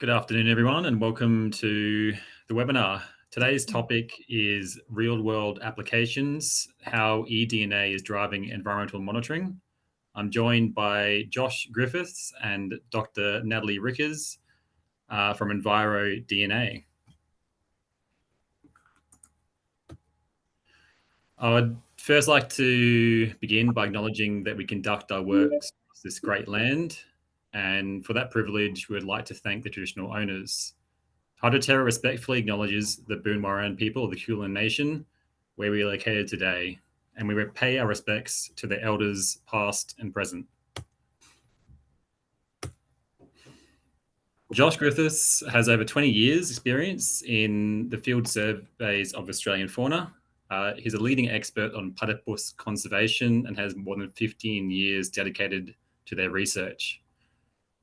Good afternoon, everyone, and welcome to the webinar. Today's topic is real-world applications, how eDNA is driving environmental monitoring. I'm joined by Josh Griffiths and Dr. Natalie Rickers from EnviroDNA. I would first like to begin by acknowledging that we conduct our work across this great land, and for that privilege, we would like to thank the traditional owners. Hydroterra respectfully acknowledges the Boonwurrung people of the Kulin Nation, where we are located today, and we pay our respects to the elders past and present. Josh Griffiths has over 20 years experience in the field surveys of Australian fauna. He's a leading expert on platypus conservation and has more than 15 years dedicated to their research.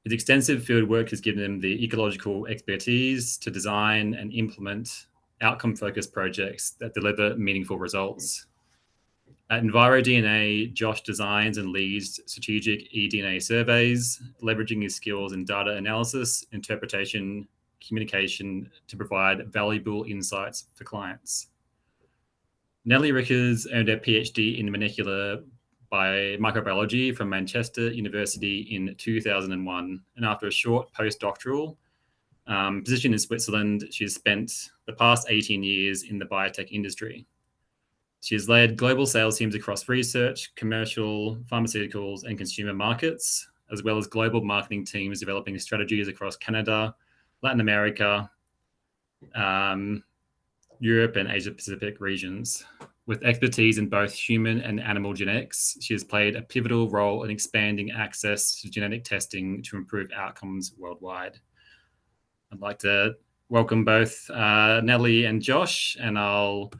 His extensive field work has given him the ecological expertise to design and implement outcome-focused projects that deliver meaningful results. At EnviroDNA, Josh designs and leads strategic eDNA surveys, leveraging his skills in data analysis, interpretation, communication to provide valuable insights for clients. Natalie Rickers earned her PhD in molecular microbiology from Manchester University in 2001. And after a short postdoctoral position in Switzerland, she's spent the past 18 years in the biotech industry. She has led global sales teams across research, commercial, pharmaceuticals, and consumer markets, as well as global marketing teams developing strategies across Canada, Latin America, Europe, and Asia-Pacific regions. With expertise in both human and animal genetics, she has played a pivotal role in expanding access to genetic testing to improve outcomes worldwide. I'd like to welcome both Natalie and Josh, and I'll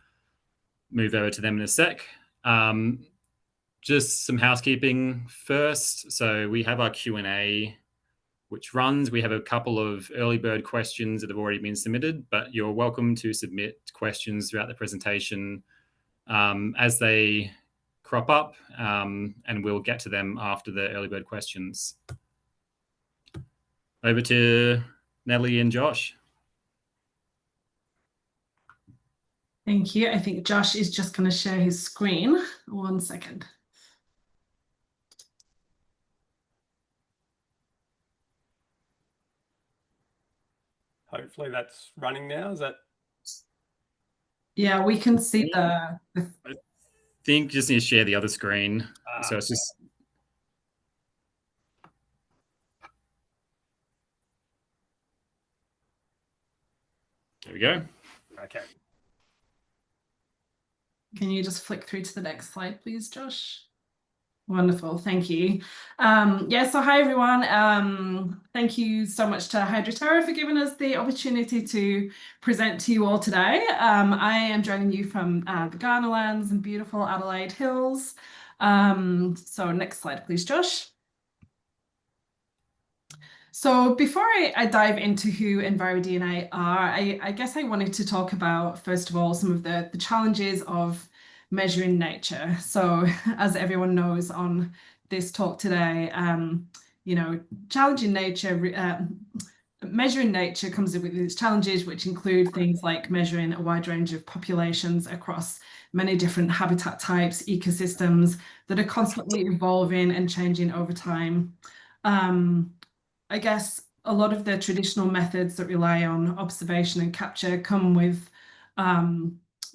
move over to them in a sec. Just some housekeeping first. So we have our Q&A, which runs. We have a couple of early bird questions that have already been submitted, but you're welcome to submit questions throughout the presentation as they crop up, and we'll get to them after the early bird questions. Over to Natalie and Josh. Thank you. I think Josh is just going to share his screen. 1 second. Hopefully that's running now. Is that? Yeah, we can see the... I think just need to share the other screen. So it's just... There we go. Okay. Can you just flick through to the next slide, please, Josh? Wonderful, thank you. So hi everyone. Thank you so much to HydroTerra for giving us the opportunity to present to you all today. I am joining you from the Ghana lands and beautiful Adelaide Hills. So next slide, please, Josh. So before I dive into who EnviroDNA are, I guess I wanted to talk about, first of all, some of the challenges of measuring nature. So as everyone knows on this talk today, challenging nature, measuring nature comes with its challenges, which include things like measuring a wide range of populations across many different habitat types, ecosystems that are constantly evolving and changing over time. I guess a lot of the traditional methods that rely on observation and capture come with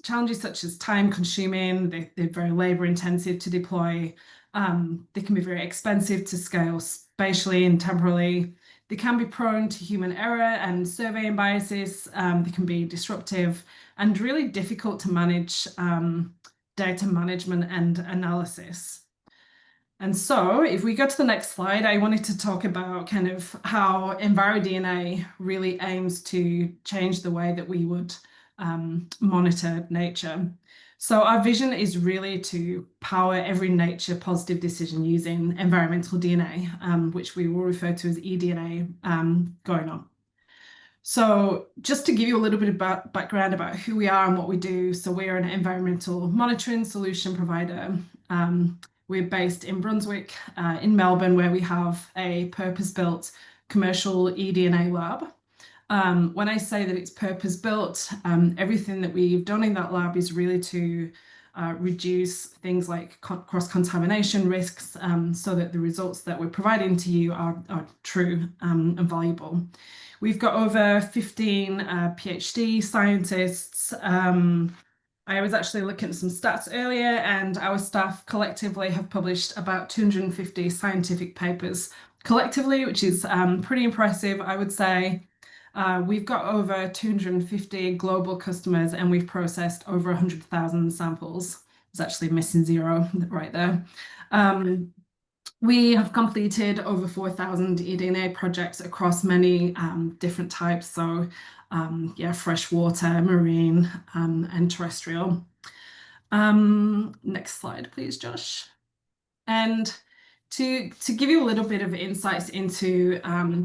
challenges such as time consuming, they're very labor intensive to deploy, they can be very expensive to scale spatially and temporally, they can be prone to human error and surveying biases, they can be disruptive and really difficult to manage data management and analysis. And so if we go to the next slide, I wanted to talk about kind of how EnviroDNA really aims to change the way that we would monitor nature. So our vision is really to power every nature positive decision using environmental DNA, which we will refer to as eDNA going on. So just to give you a little bit of background about who we are and what we do. So we're an environmental monitoring solution provider. We're based in Brunswick, in Melbourne, where we have a purpose-built commercial eDNA lab. When I say that it's purpose-built, everything that we've done in that lab is really to reduce things like cross-contamination risks, so that the results that we're providing to you are true and valuable. We've got over 15 PhD scientists. I was actually looking at some stats earlier, and our staff collectively have published about 250 scientific papers collectively, which is pretty impressive, I would say. We've got over 250 global customers, and we've processed over 100,000 samples. It's actually missing zero right there. We have completed over 4,000 eDNA projects across many different types. So yeah, freshwater, marine, and terrestrial. Next slide, please, Josh. And to give you a little bit of insights into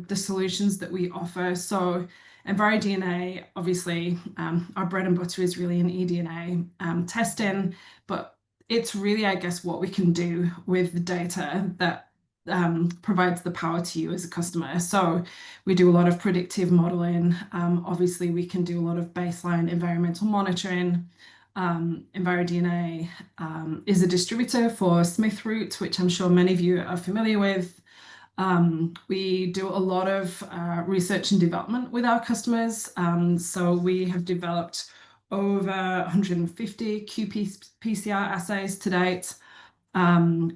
the solutions that we offer. So EnviroDNA, obviously, our bread and butter is really in eDNA testing, but it's really, I guess, what we can do with the data that provides the power to you as a customer. So we do a lot of predictive modeling. Obviously, we can do a lot of baseline environmental monitoring. EnviroDNA is a distributor for Smith Root, which I'm sure many of you are familiar with. We do a lot of research and development with our customers. So we have developed over 150 qPCR assays to date.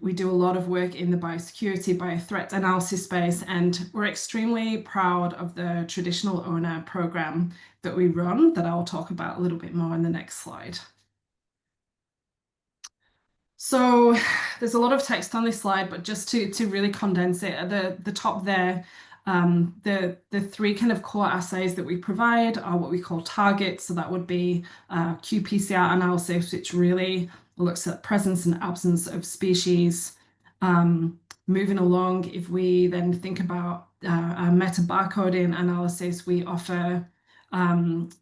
We do a lot of work in the biosecurity, biothreat analysis space, and we're extremely proud of the traditional owner program that we run that I'll talk about a little bit more in the next slide. So there's a lot of text on this slide, but just to really condense it, at the top there, the three kind of core assays that we provide are what we call targets. So that would be qPCR analysis, which really looks at presence and absence of species. Moving along, if we then think about meta-barcoding analysis, we offer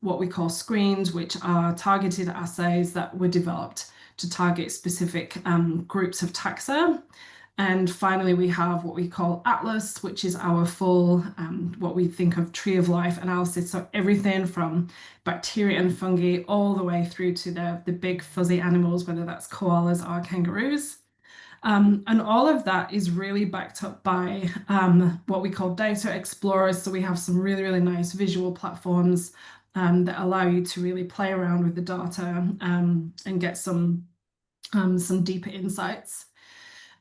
what we call screens, which are targeted assays that were developed to target specific groups of taxa. And finally, we have what we call Atlas, which is our full, what we think of tree of life analysis. So everything from bacteria and fungi all the way through to the big fuzzy animals, whether that's koalas or kangaroos. And all of that is really backed up by what we call data explorers. So we have some really, really nice visual platforms that allow you to really play around with the data and get some deeper insights.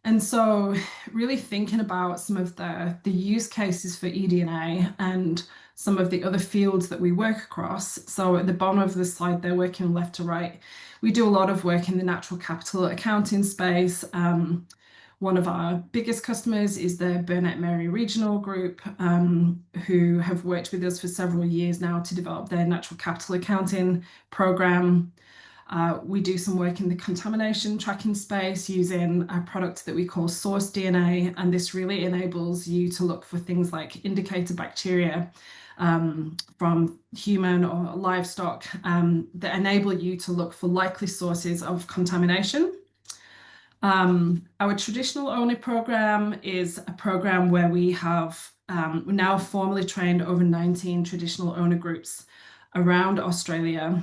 And so really thinking about some of the use cases for eDNA and some of the other fields that we work across. So at the bottom of the slide, they're working left to right. We do a lot of work in the natural capital accounting space. One of our biggest customers is the Burnett Mary Regional Group, who have worked with us for several years now to develop their natural capital accounting program. We do some work in the contamination tracking space using a product that we call source DNA, and this really enables you to look for things like indicator bacteria from human or livestock that enable you to look for likely sources of contamination. Our traditional owner program is a program where we have now formally trained over 19 traditional owner groups around Australia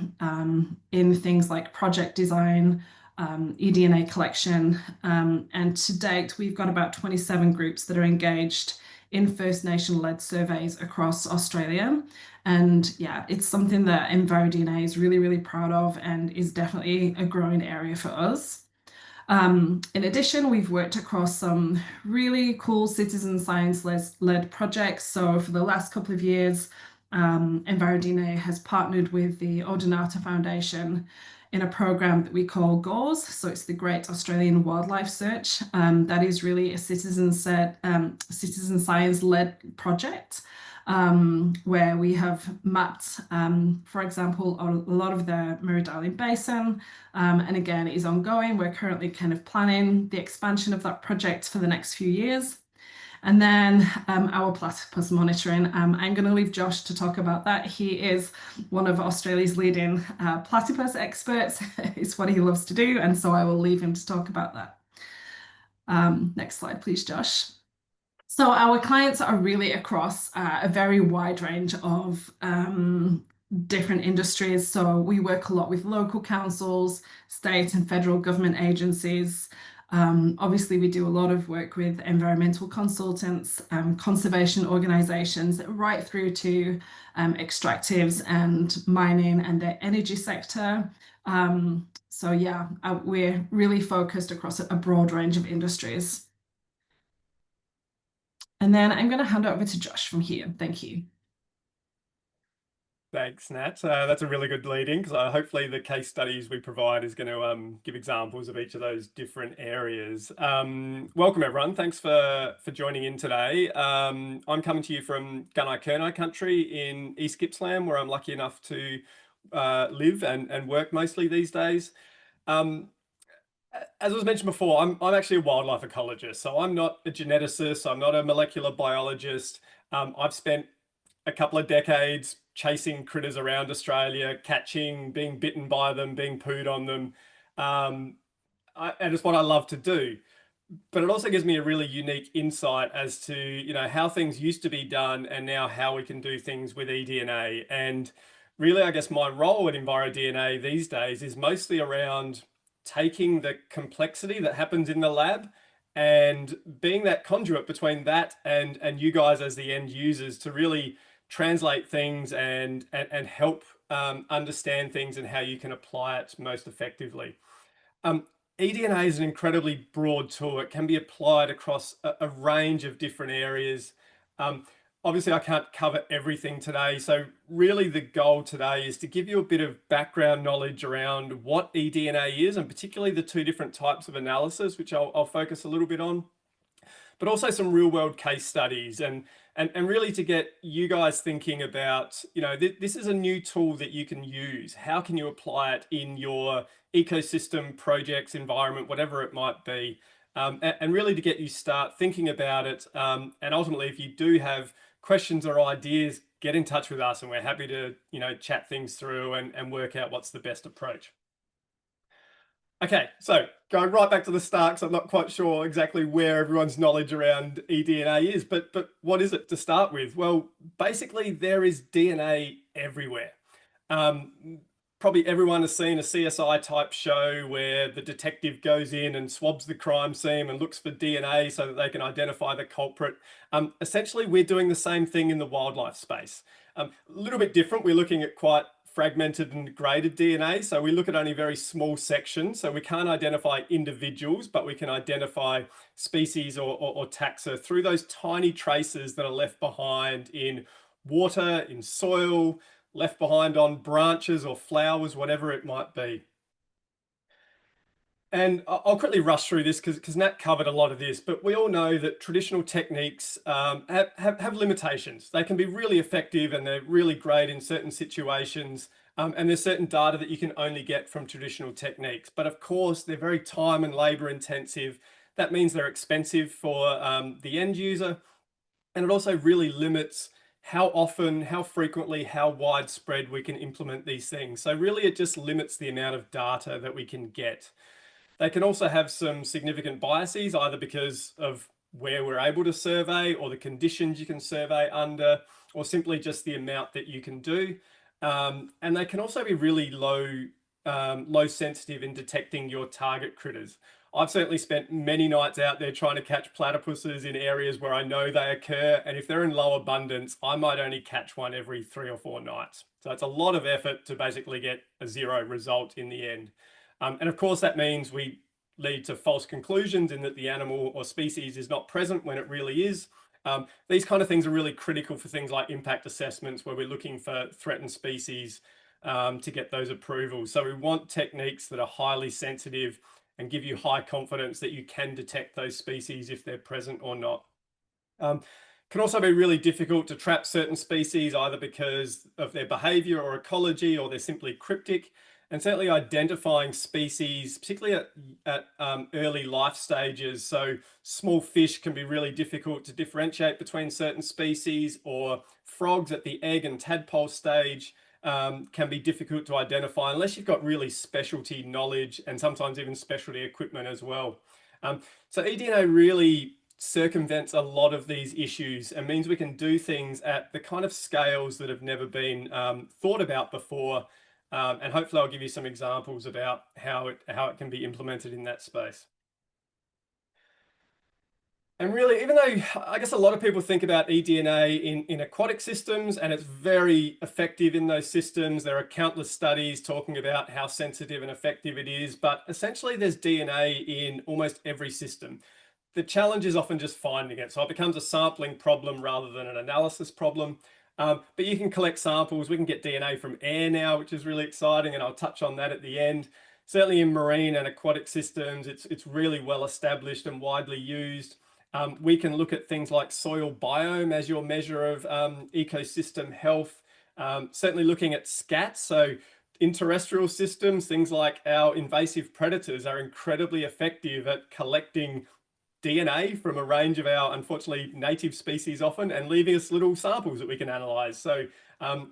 in things like project design, eDNA collection, and to date we've got about 27 groups that are engaged in First Nation-led surveys across Australia. And yeah, it's something that EnviroDNA is really, really proud of and is definitely a growing area for us. In addition, we've worked across some really cool citizen science-led projects. So for the last couple of years, EnviroDNA has partnered with the Odonata Foundation in a program that we call GAUS. So it's the Great Australian Wildlife Search. That is really a citizen science-led project where we have mapped, for example, a lot of the Murray-Darling Basin. And again, it is ongoing. We're currently kind of planning the expansion of that project for the next few years. And then our platypus monitoring, I'm going to leave Josh to talk about that. He is one of Australia's leading platypus experts. It's what he loves to do, and so I will leave him to talk about that. Next slide, please, Josh. So our clients are really across a very wide range of different industries. So we work a lot with local councils, state and federal government agencies. Obviously, we do a lot of work with environmental consultants, conservation organizations, right through to extractives and mining and the energy sector. So yeah, we're really focused across a broad range of industries. And then I'm going to hand over to Josh from here. Thank you. Thanks, Nat. That's a really good lead-in, because hopefully the case studies we provide is going to give examples of each of those different areas. Welcome, everyone. Thanks for joining in today. I'm coming to you from Gunai country in East Gippsland, where I'm lucky enough to live and work mostly these days. As was mentioned before, I'm actually a wildlife ecologist, so I'm not a geneticist, I'm not a molecular biologist. I've spent a couple of decades chasing critters around Australia, catching, being bitten by them, being pooed on them. And it's what I love to do. But it also gives me a really unique insight as to, how things used to be done and now how we can do things with eDNA. And really, I guess my role at EnviroDNA these days is mostly around taking the complexity that happens in the lab and being that conduit between that and you guys as the end users to really translate things and help understand things and how you can apply it most effectively. eDNA is an incredibly broad tool. It can be applied across a range of different areas. Obviously, I can't cover everything today. So really the goal today is to give you a bit of background knowledge around what eDNA is, and particularly the two different types of analysis, which I'll focus a little bit on, but also some real world case studies and really to get you guys thinking about, this is a new tool that you can use. How can you apply it in your ecosystem, projects, environment, whatever it might be, and really to get you start thinking about it. And ultimately, if you do have questions or ideas, get in touch with us and we're happy to, chat things through and work out what's the best approach. Okay, so going right back to the start, because I'm not quite sure exactly where everyone's knowledge around eDNA is, but what is it to start with? Well, basically there is DNA everywhere. Probably everyone has seen a CSI type show where the detective goes in and swabs the crime scene and looks for DNA so that they can identify the culprit. Essentially, we're doing the same thing in the wildlife space. A little bit different. We're looking at quite fragmented and graded DNA. So we look at only very small sections. So we can't identify individuals, but we can identify species or taxa through those tiny traces that are left behind in water, in soil, left behind on branches or flowers, whatever it might be. And I'll quickly rush through this because Nat covered a lot of this, but we all know that traditional techniques have limitations. They can be really effective and they're really great in certain situations. And there's certain data that you can only get from traditional techniques. But of course, they're very time and labor intensive. That means they're expensive for the end user. And it also really limits how often, how frequently, how widespread we can implement these things. So really, it just limits the amount of data that we can get. They can also have some significant biases, either because of where we're able to survey or the conditions you can survey under, or simply just the amount that you can do. And they can also be really low sensitive in detecting your target critters. I've certainly spent many nights out there trying to catch platypuses in areas where I know they occur. And if they're in low abundance, I might only catch one every 3 or 4 nights. So it's a lot of effort to basically get a 0 result in the end. And of course, that means we lead to false conclusions in that the animal or species is not present when it really is. These kind of things are really critical for things like impact assessments, where we're looking for threatened species to get those approvals. So we want techniques that are highly sensitive and give you high confidence that you can detect those species if they're present or not. Can also be really difficult to trap certain species, either because of their behavior or ecology, or they're simply cryptic. And certainly identifying species, particularly at early life stages. So small fish can be really difficult to differentiate between certain species, or frogs at the egg and tadpole stage can be difficult to identify unless you've got really specialty knowledge and sometimes even specialty equipment as well. So eDNA really circumvents a lot of these issues and means we can do things at the kind of scales that have never been thought about before. And hopefully I'll give you some examples about how it can be implemented in that space. And really, even though I guess a lot of people think about eDNA in aquatic systems, and it's very effective in those systems, there are countless studies talking about how sensitive and effective it is, but essentially there's DNA in almost every system. The challenge is often just finding it. So it becomes a sampling problem rather than an analysis problem. But you can collect samples. We can get DNA from air now, which is really exciting, and I'll touch on that at the end. Certainly in marine and aquatic systems, it's really well established and widely used. We can look at things like soil biome as your measure of ecosystem health. Certainly looking at scats. So in terrestrial systems, things like our invasive predators are incredibly effective at collecting DNA from a range of our, unfortunately, native species often, and leaving us little samples that we can analyze. So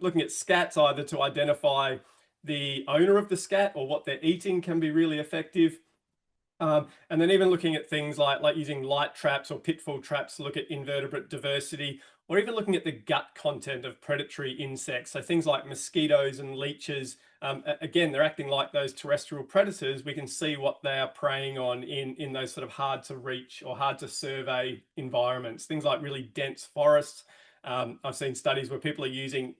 looking at scats either to identify the owner of the scat or what they're eating can be really effective. And then even looking at things like using light traps or pitfall traps to look at invertebrate diversity, or even looking at the gut content of predatory insects. So things like mosquitoes and leeches, again, they're acting like those terrestrial predators. We can see what they are preying on in those sort of hard to reach or hard to survey environments. Things like really dense forests. I've seen studies where people are using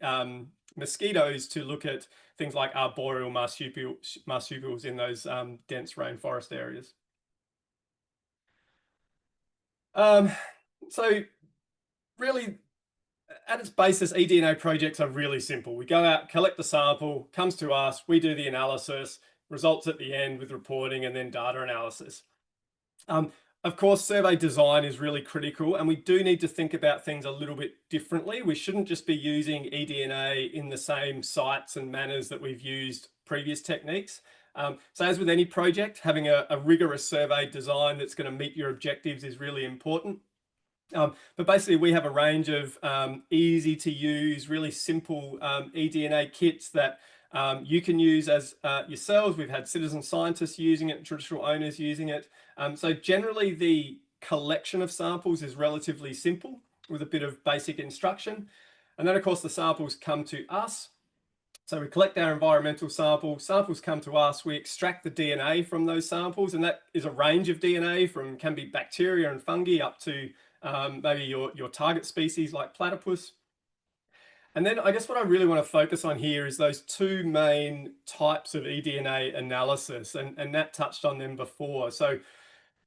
mosquitoes to look at things like arboreal marsupials in those dense rainforest areas. So really, at its basis, eDNA projects are really simple. We go out, collect the sample, comes to us, we do the analysis, results at the end with reporting and then data analysis. Of course, survey design is really critical, and we do need to think about things a little bit differently. We shouldn't just be using eDNA in the same sites and manners that we've used previous techniques. So as with any project, having a rigorous survey design that's going to meet your objectives is really important. But basically, we have a range of easy to use, really simple eDNA kits that you can use as yourselves. We've had citizen scientists using it, traditional owners using it. So generally, the collection of samples is relatively simple with a bit of basic instruction. And then, of course, the samples come to us. So we collect our environmental samples come to us, we extract the DNA from those samples, and that is a range of DNA from, can be bacteria and fungi up to maybe your target species like platypus. And then I guess what I really want to focus on here is those two main types of eDNA analysis, and Nat touched on them before. So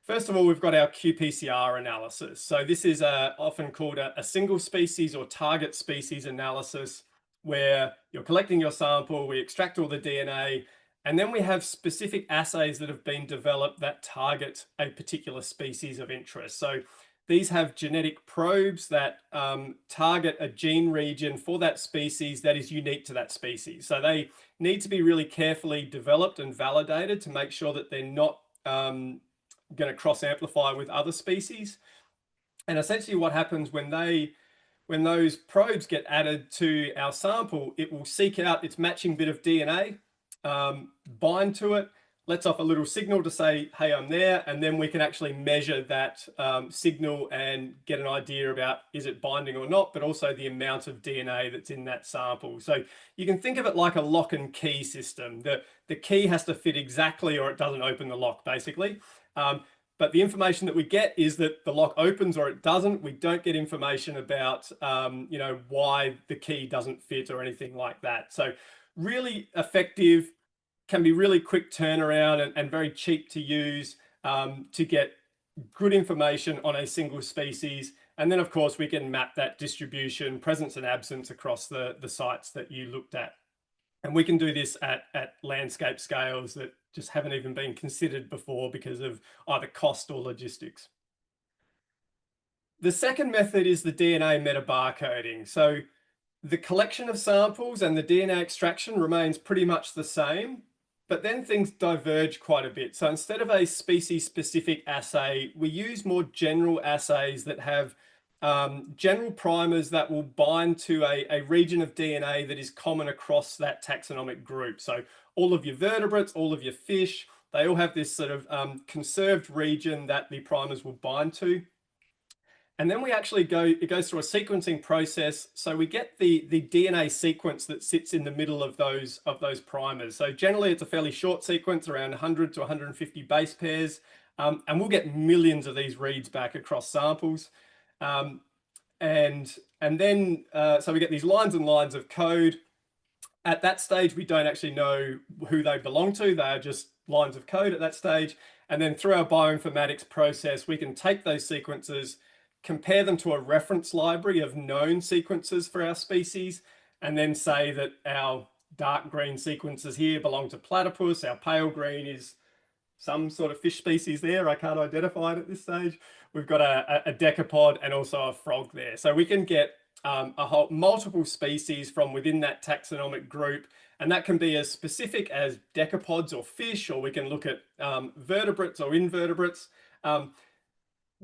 first of all, we've got our qPCR analysis. So this is often called a single species or target species analysis, where you're collecting your sample, we extract all the DNA, and then we have specific assays that have been developed that target a particular species of interest. So these have genetic probes that target a gene region for that species that is unique to that species. So they need to be really carefully developed and validated to make sure that they're not going to cross-amplify with other species. And essentially what happens when those probes get added to our sample, it will seek out its matching bit of DNA, bind to it, lets off a little signal to say, hey, I'm there. And then we can actually measure that signal and get an idea about, is it binding or not, but also the amount of DNA that's in that sample. So you can think of it like a lock and key system. The key has to fit exactly or it doesn't open the lock, basically. But the information that we get is that the lock opens or it doesn't. We don't get information about, why the key doesn't fit or anything like that. So really effective, can be really quick turnaround and very cheap to use to get good information on a single species. And then, of course, we can map that distribution, presence and absence across the sites that you looked at. And we can do this at landscape scales that just haven't even been considered before because of either cost or logistics. The second method is the DNA metabarcoding. So the collection of samples and the DNA extraction remains pretty much the same, but then things diverge quite a bit. So instead of a species-specific assay, we use more general assays that have general primers that will bind to a region of DNA that is common across that taxonomic group. So all of your vertebrates, all of your fish, they all have this sort of conserved region that the primers will bind to. And then we actually it goes through a sequencing process. So we get the DNA sequence that sits in the middle of those primers. So generally it's a fairly short sequence, around 100 to 150 base pairs. And we'll get millions of these reads back across samples. And then, so we get these lines and lines of code. At that stage, we don't actually know who they belong to. They are just lines of code at that stage. And then through our bioinformatics process, we can take those sequences, compare them to a reference library of known sequences for our species, and then say that our dark green sequences here belong to platypus, our pale green is some sort of fish species there. I can't identify it at this stage. We've got a decapod and also a frog there. So we can get multiple species from within that taxonomic group, and that can be as specific as decapods or fish, or we can look at vertebrates or invertebrates.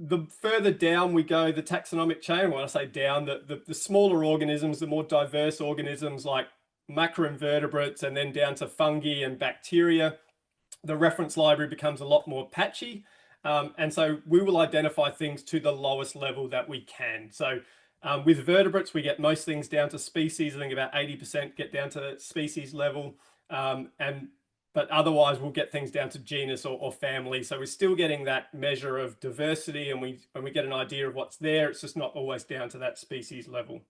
The further down we go, the taxonomic chain, when I say down, the smaller organisms, the more diverse organisms like macroinvertebrates, and then down to fungi and bacteria, the reference library becomes a lot more patchy. And so we will identify things to the lowest level that we can. So with vertebrates, we get most things down to species. I think about 80% get down to species level. But otherwise, we'll get things down to genus or family. So we're still getting that measure of diversity, and we get an idea of what's there. It's just not always down to that species level.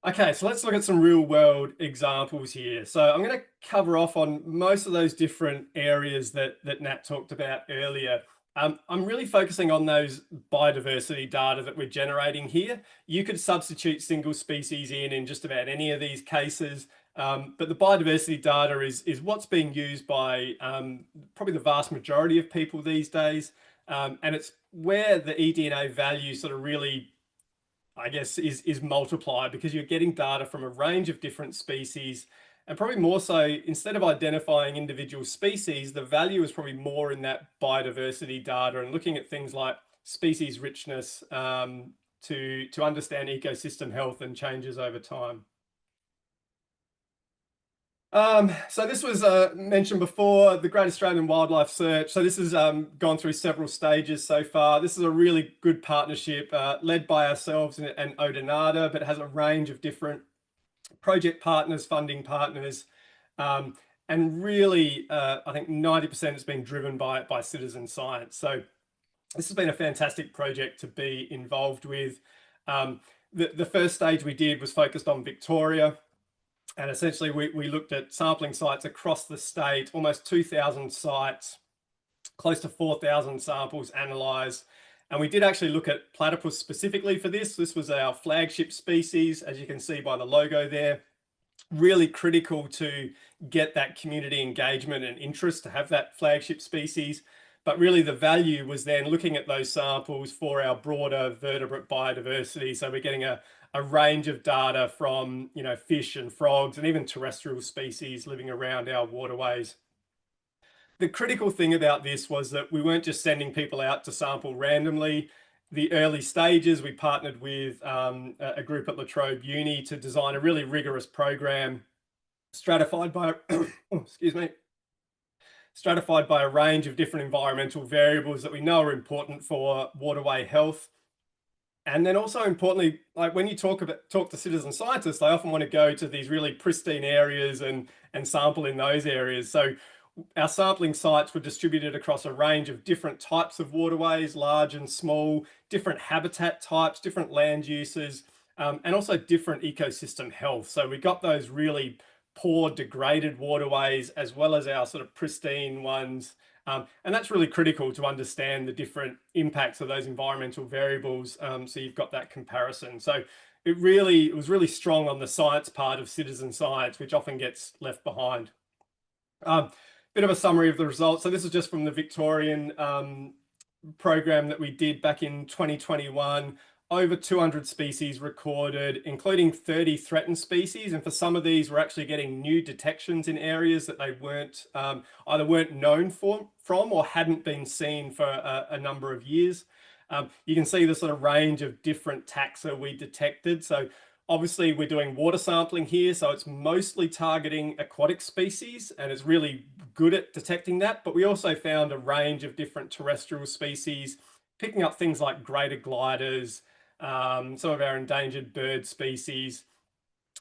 Okay, so let's look at some real world examples here. So I'm going to cover off on most of those different areas that Nat talked about earlier. I'm really focusing on those biodiversity data that we're generating here. You could substitute single species in just about any of these cases. But the biodiversity data is what's being used by probably the vast majority of people these days. And it's where the eDNA value sort of really, I guess, is multiplied, because you're getting data from a range of different species. And probably more so, instead of identifying individual species, the value is probably more in that biodiversity data and looking at things like species richness to understand ecosystem health and changes over time. So this was mentioned before, the Great Australian Wildlife Search. So this has gone through several stages so far. This is a really good partnership led by ourselves and Odinata, but it has a range of different project partners, funding partners, and really, I think 90% has been driven by citizen science. So this has been a fantastic project to be involved with. The first stage we did was focused on Victoria. And essentially, we looked at sampling sites across the state, almost 2,000 sites, close to 4,000 samples analysed. And we did actually look at platypus specifically for this. This was our flagship species, as you can see by the logo there. Really critical to get that community engagement and interest to have that flagship species. But really the value was then looking at those samples for our broader vertebrate biodiversity. So we're getting a range of data from, you know, fish and frogs and even terrestrial species living around our waterways. The critical thing about this was that we weren't just sending people out to sample randomly. The early stages, we partnered with a group at La Trobe Uni to design a really rigorous program stratified by, excuse me, stratified by a range of different environmental variables that we know are important for waterway health. And then also importantly, like when you talk to citizen scientists, they often want to go to these really pristine areas and sample in those areas. So our sampling sites were distributed across a range of different types of waterways, large and small, different habitat types, different land uses, and also different ecosystem health. So we got those really poor, degraded waterways, as well as our sort of pristine ones. And that's really critical to understand the different impacts of those environmental variables. So you've got that comparison. So it was really strong on the science part of citizen science, which often gets left behind. Bit of a summary of the results. So this is just from the Victorian program that we did back in 2021. Over 200 species recorded, including 30 threatened species. And for some of these, we're actually getting new detections in areas that they weren't either weren't known from or hadn't been seen for a number of years. You can see the sort of range of different taxa we detected. So obviously we're doing water sampling here, so it's mostly targeting aquatic species and it's really good at detecting that. But we also found a range of different terrestrial species, picking up things like greater gliders, some of our endangered bird species.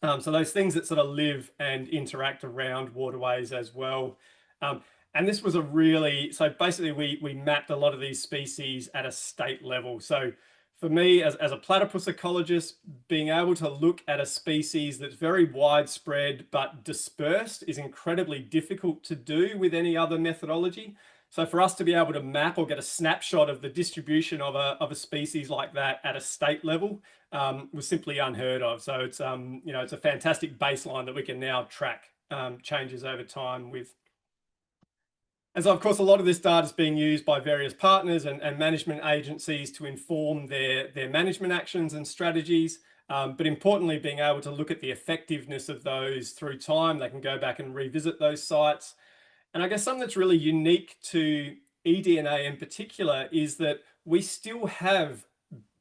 So those things that sort of live and interact around waterways as well. And this was so basically we mapped a lot of these species at a state level. So for me, as a platypus ecologist, being able to look at a species that's very widespread but dispersed is incredibly difficult to do with any other methodology. So for us to be able to map or get a snapshot of the distribution of a species like that at a state level was simply unheard of. So it's it's a fantastic baseline that we can now track changes over time with. And so, of course, a lot of this data is being used by various partners and management agencies to inform their management actions and strategies. But importantly, being able to look at the effectiveness of those through time. They can go back and revisit those sites. And I guess something that's really unique to eDNA in particular is that we still have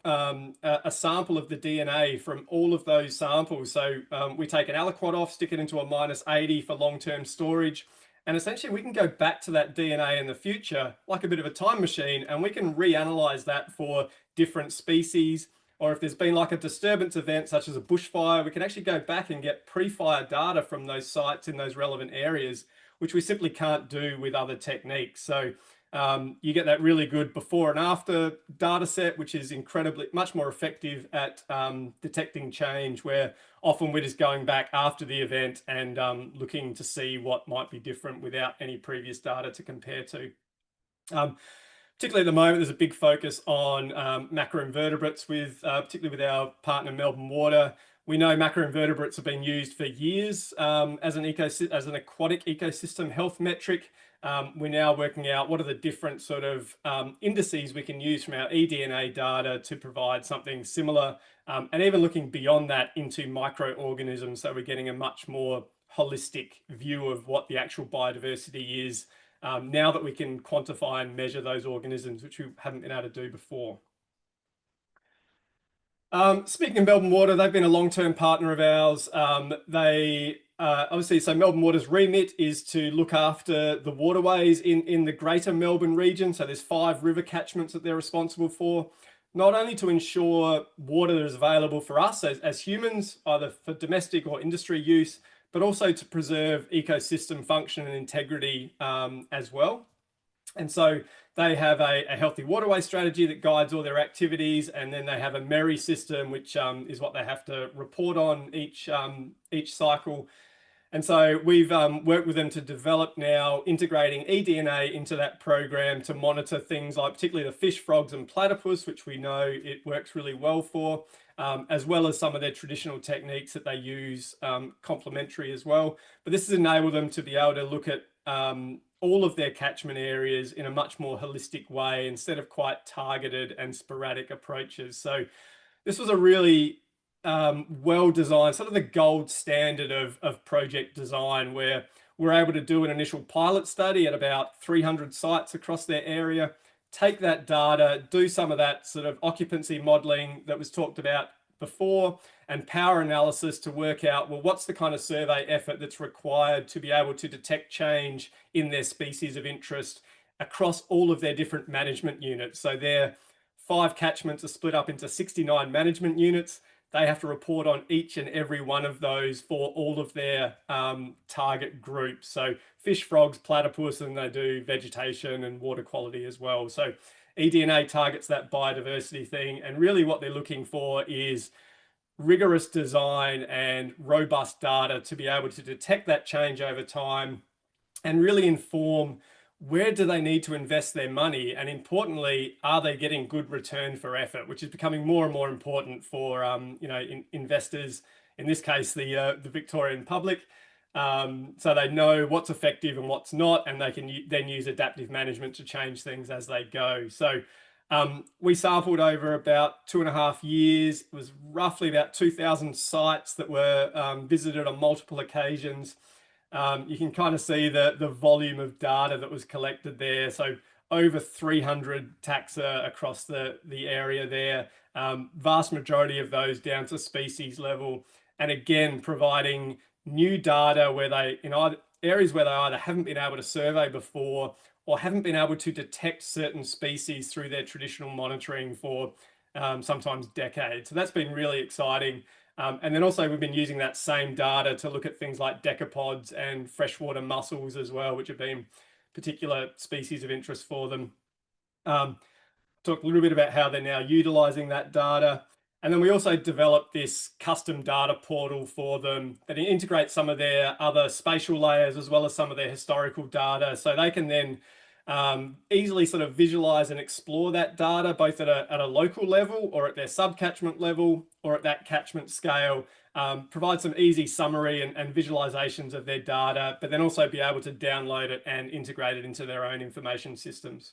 a sample of the DNA from all of those samples. So we take an aliquot off, stick it into a -80 for long-term storage. And essentially we can go back to that DNA in the future, like a bit of a time machine, and we can reanalyze that for different species. Or if there's been like a disturbance event, such as a bushfire, we can actually go back and get pre-fire data from those sites in those relevant areas, which we simply can't do with other techniques. So you get that really good before and after data set, which is incredibly much more effective at detecting change, where often we're just going back after the event and looking to see what might be different without any previous data to compare to. Particularly at the moment, there's a big focus on macroinvertebrates, particularly with our partner Melbourne Water. We know macroinvertebrates have been used for years as an aquatic ecosystem health metric. We're now working out what are the different sort of indices we can use from our eDNA data to provide something similar, and even looking beyond that into microorganisms, so we're getting a much more holistic view of what the actual biodiversity is now that we can quantify and measure those organisms, which we haven't been able to do before. Speaking of Melbourne Water, they've been a long-term partner of ours. Obviously, so Melbourne Water's remit is to look after the waterways in the greater Melbourne region. So there's 5 river catchments that they're responsible for, not only to ensure water that is available for us as humans, either for domestic or industry use, but also to preserve ecosystem function and integrity as well. And so they have a healthy waterway strategy that guides all their activities, and then they have a MERI system, which is what they have to report on each cycle. And so we've worked with them to develop now integrating eDNA into that program to monitor things like particularly the fish, frogs and platypus, which we know it works really well for, as well as some of their traditional techniques that they use complementary as well. But this has enabled them to be able to look at all of their catchment areas in a much more holistic way instead of quite targeted and sporadic approaches. So this was a really well-designed, sort of the gold standard of project design, where we're able to do an initial pilot study at about 300 sites across their area, take that data, do some of that sort of occupancy modeling that was talked about before, and power analysis to work out, well, what's the kind of survey effort that's required to be able to detect change in their species of interest across all of their different management units. So their 5 catchments are split up into 69 management units. They have to report on each and every one of those for all of their target groups. So fish, frogs, platypus, and they do vegetation and water quality as well. So eDNA targets that biodiversity thing, and really what they're looking for is rigorous design and robust data to be able to detect that change over time and really inform where do they need to invest their money, and importantly, are they getting good return for effort, which is becoming more and more important for investors, in this case the Victorian public, so they know what's effective and what's not, and they can then use adaptive management to change things as they go. So we sampled over about 2.5 years. It was roughly about 2,000 sites that were visited on multiple occasions. You can kind of see the volume of data that was collected there. So over 300 taxa across the area there, vast majority of those down to species level. And again, providing new data where they, in areas where they either haven't been able to survey before, or haven't been able to detect certain species through their traditional monitoring for sometimes decades. So that's been really exciting. And then also we've been using that same data to look at things like decapods and freshwater mussels as well, which have been particular species of interest for them. Talk a little bit about how they're now utilizing that data. And then we also developed this custom data portal for them that integrates some of their other spatial layers as well as some of their historical data. So they can then easily sort of visualize and explore that data both at a local level or at their subcatchment level or at that catchment scale, provide some easy summary and visualizations of their data, but then also be able to download it and integrate it into their own information systems.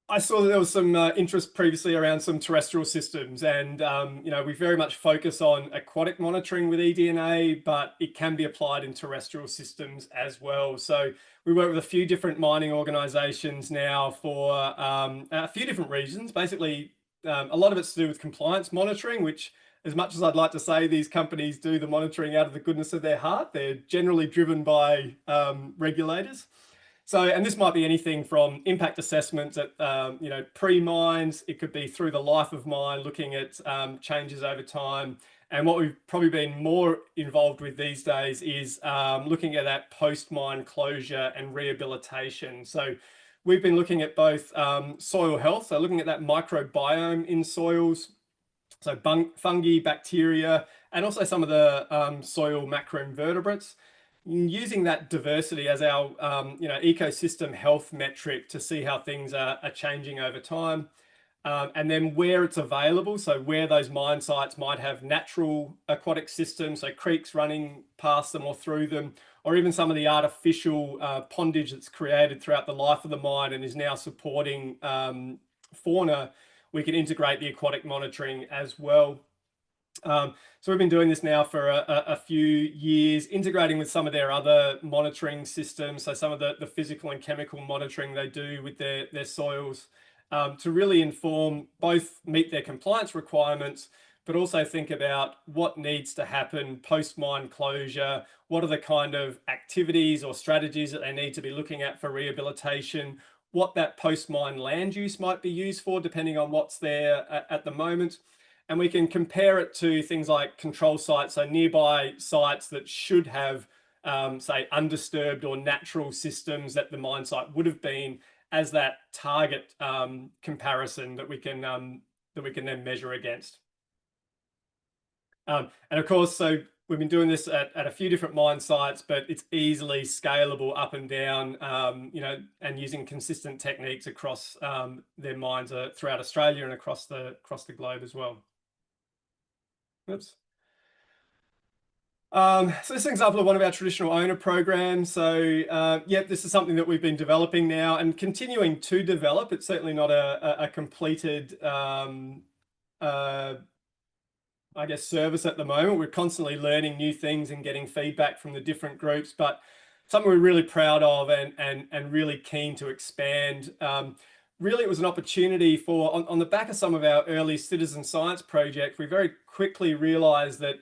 I saw that there was some interest previously around some terrestrial systems, and you know, we very much focus on aquatic monitoring with eDNA, but it can be applied in terrestrial systems as well. So we work with a few different mining organizations now for a few different reasons. Basically, a lot of it's to do with compliance monitoring, which, as much as I'd like to say these companies do the monitoring out of the goodness of their heart, they're generally driven by regulators. So, and this might be anything from impact assessments at, you know, pre-mines. It could be through the life of mine, looking at changes over time. And what we've probably been more involved with these days is looking at that post-mine closure and rehabilitation. So we've been looking at both soil health, so looking at that microbiome in soils, so fungi, bacteria, and also some of the soil macroinvertebrates, using that diversity as our you know, ecosystem health metric to see how things are changing over time. And then where it's available, so where those mine sites might have natural aquatic systems, so creeks running past them or through them, or even some of the artificial pondage that's created throughout the life of the mine and is now supporting fauna, we can integrate the aquatic monitoring as well. So we've been doing this now for a few years, integrating with some of their other monitoring systems, so some of the physical and chemical monitoring they do with their soils, to really inform, both meet their compliance requirements, but also think about what needs to happen post-mine closure, what are the kind of activities or strategies that they need to be looking at for rehabilitation, what that post-mine land use might be used for, depending on what's there at the moment. And we can compare it to things like control sites, so nearby sites that should have, say, undisturbed or natural systems that the mine site would have been, as that target comparison that we can then measure against. And of course, so we've been doing this at a few different mine sites, but it's easily scalable up and down, you know, and using consistent techniques across their mines throughout Australia and across the globe as well. Oops. So this is an example of one of our traditional owner programs. So yeah, this is something that we've been developing now and continuing to develop. It's certainly not a completed, I guess, service at the moment. We're constantly learning new things and getting feedback from the different groups, but something we're really proud of and really keen to expand. Really, it was an opportunity for, on the back of some of our early citizen science projects, we very quickly realized that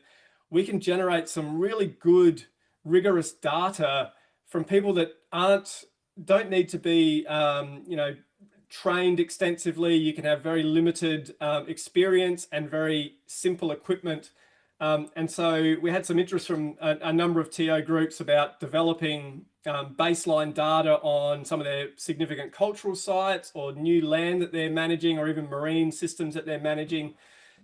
we can generate some really good, rigorous data from people that don't need to be, you know, trained extensively. You can have very limited experience and very simple equipment. And so we had some interest from a number of TO groups about developing baseline data on some of their significant cultural sites or new land that they're managing, or even marine systems that they're managing.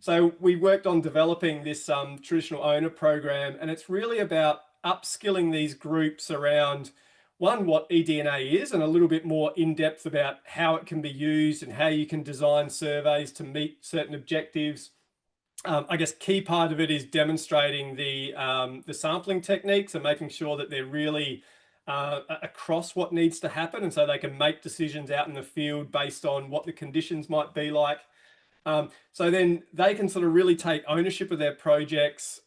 So we worked on developing this traditional owner program, and it's really about upskilling these groups around, one, what eDNA is, and a little bit more in depth about how it can be used and how you can design surveys to meet certain objectives. I guess key part of it is demonstrating the sampling techniques and making sure that they're really across what needs to happen, and so they can make decisions out in the field based on what the conditions might be like. So then they can sort of really take ownership of their projects,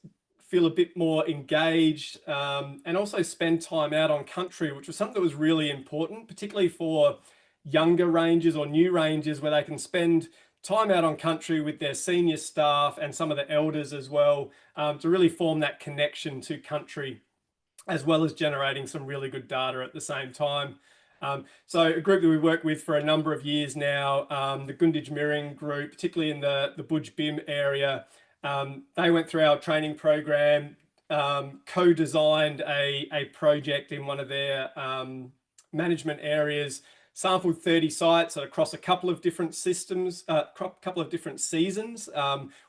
feel a bit more engaged, and also spend time out on country, which was something that was really important, particularly for younger rangers or new rangers, where they can spend time out on country with their senior staff and some of the elders as well, to really form that connection to country. as well as generating some really good data at the same time. So a group that we work with for a number of years now, the Gunditj Mirring group, particularly in the Budj Bim area, they went through our training program, co-designed a project in one of their management areas, sampled 30 sites across a couple of different systems, couple of different seasons,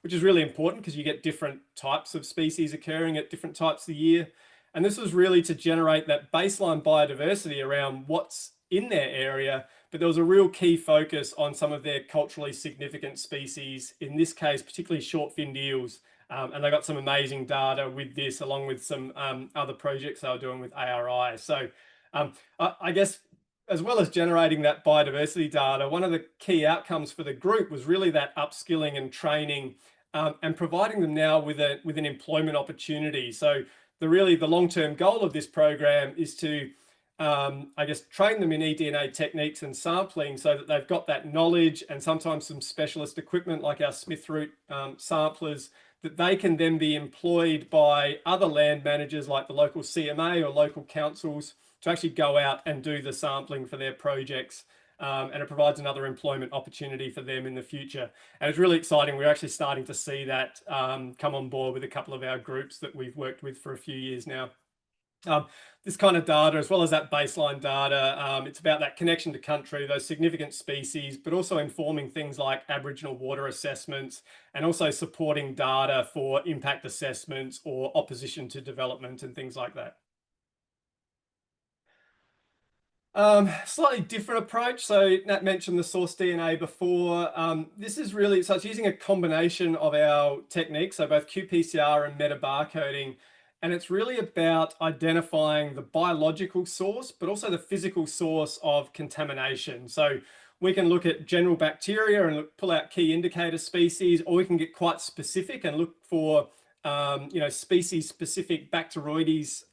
which is really important because you get different types of species occurring at different types of the year. And this was really to generate that baseline biodiversity around what's in their area, but there was a real key focus on some of their culturally significant species, in this case, particularly short-finned eels. And they got some amazing data with this, along with some other projects they were doing with ARI. So I guess, as well as generating that biodiversity data, one of the key outcomes for the group was really that upskilling and training, and providing them now with an employment opportunity. So the long-term goal of this program is to, I guess, train them in eDNA techniques and sampling so that they've got that knowledge and sometimes some specialist equipment like our Smith Root samplers, that they can then be employed by other land managers like the local CMA or local councils to actually go out and do the sampling for their projects. And it provides another employment opportunity for them in the future. And it's really exciting. We're actually starting to see that come on board with a couple of our groups that we've worked with for a few years now. This kind of data, as well as that baseline data, it's about that connection to country, those significant species, but also informing things like Aboriginal water assessments, and also supporting data for impact assessments or opposition to development and things like that. Slightly different approach. So Nat mentioned the source DNA before. This is really, so it's using a combination of our techniques, so both qPCR and metabarcoding, and it's really about identifying the biological source, but also the physical source of contamination. So we can look at general bacteria and pull out key indicator species, or we can get quite specific and look for, species-specific Bacteroides,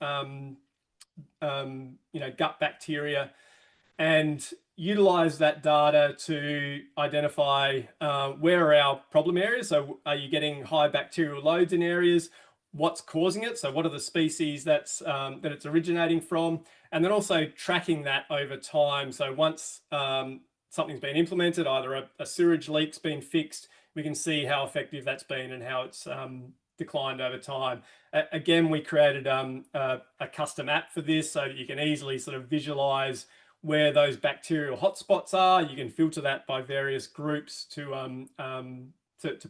gut bacteria, and utilize that data to identify where are our problem areas. So are you getting high bacterial loads in areas? What's causing it? So what are the species that it's originating from? And then also tracking that over time. So once something's been implemented, either a sewage leak's been fixed, we can see how effective that's been and how it's declined over time. Again, we created a custom app for this so that you can easily sort of visualize where those bacterial hotspots are. You can filter that by various groups to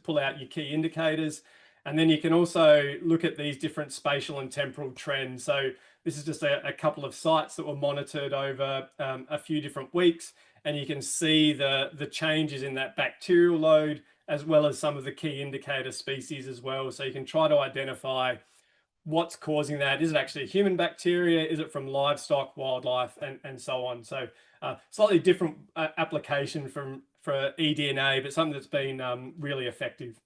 pull out your key indicators. And then you can also look at these different spatial and temporal trends. So this is just a couple of sites that were monitored over a few different weeks, and you can see the changes in that bacterial load, as well as some of the key indicator species as well. So you can try to identify what's causing that. Is it actually a human bacteria? Is it from livestock, wildlife, and so on? So slightly different application for eDNA, but something that's been really effective.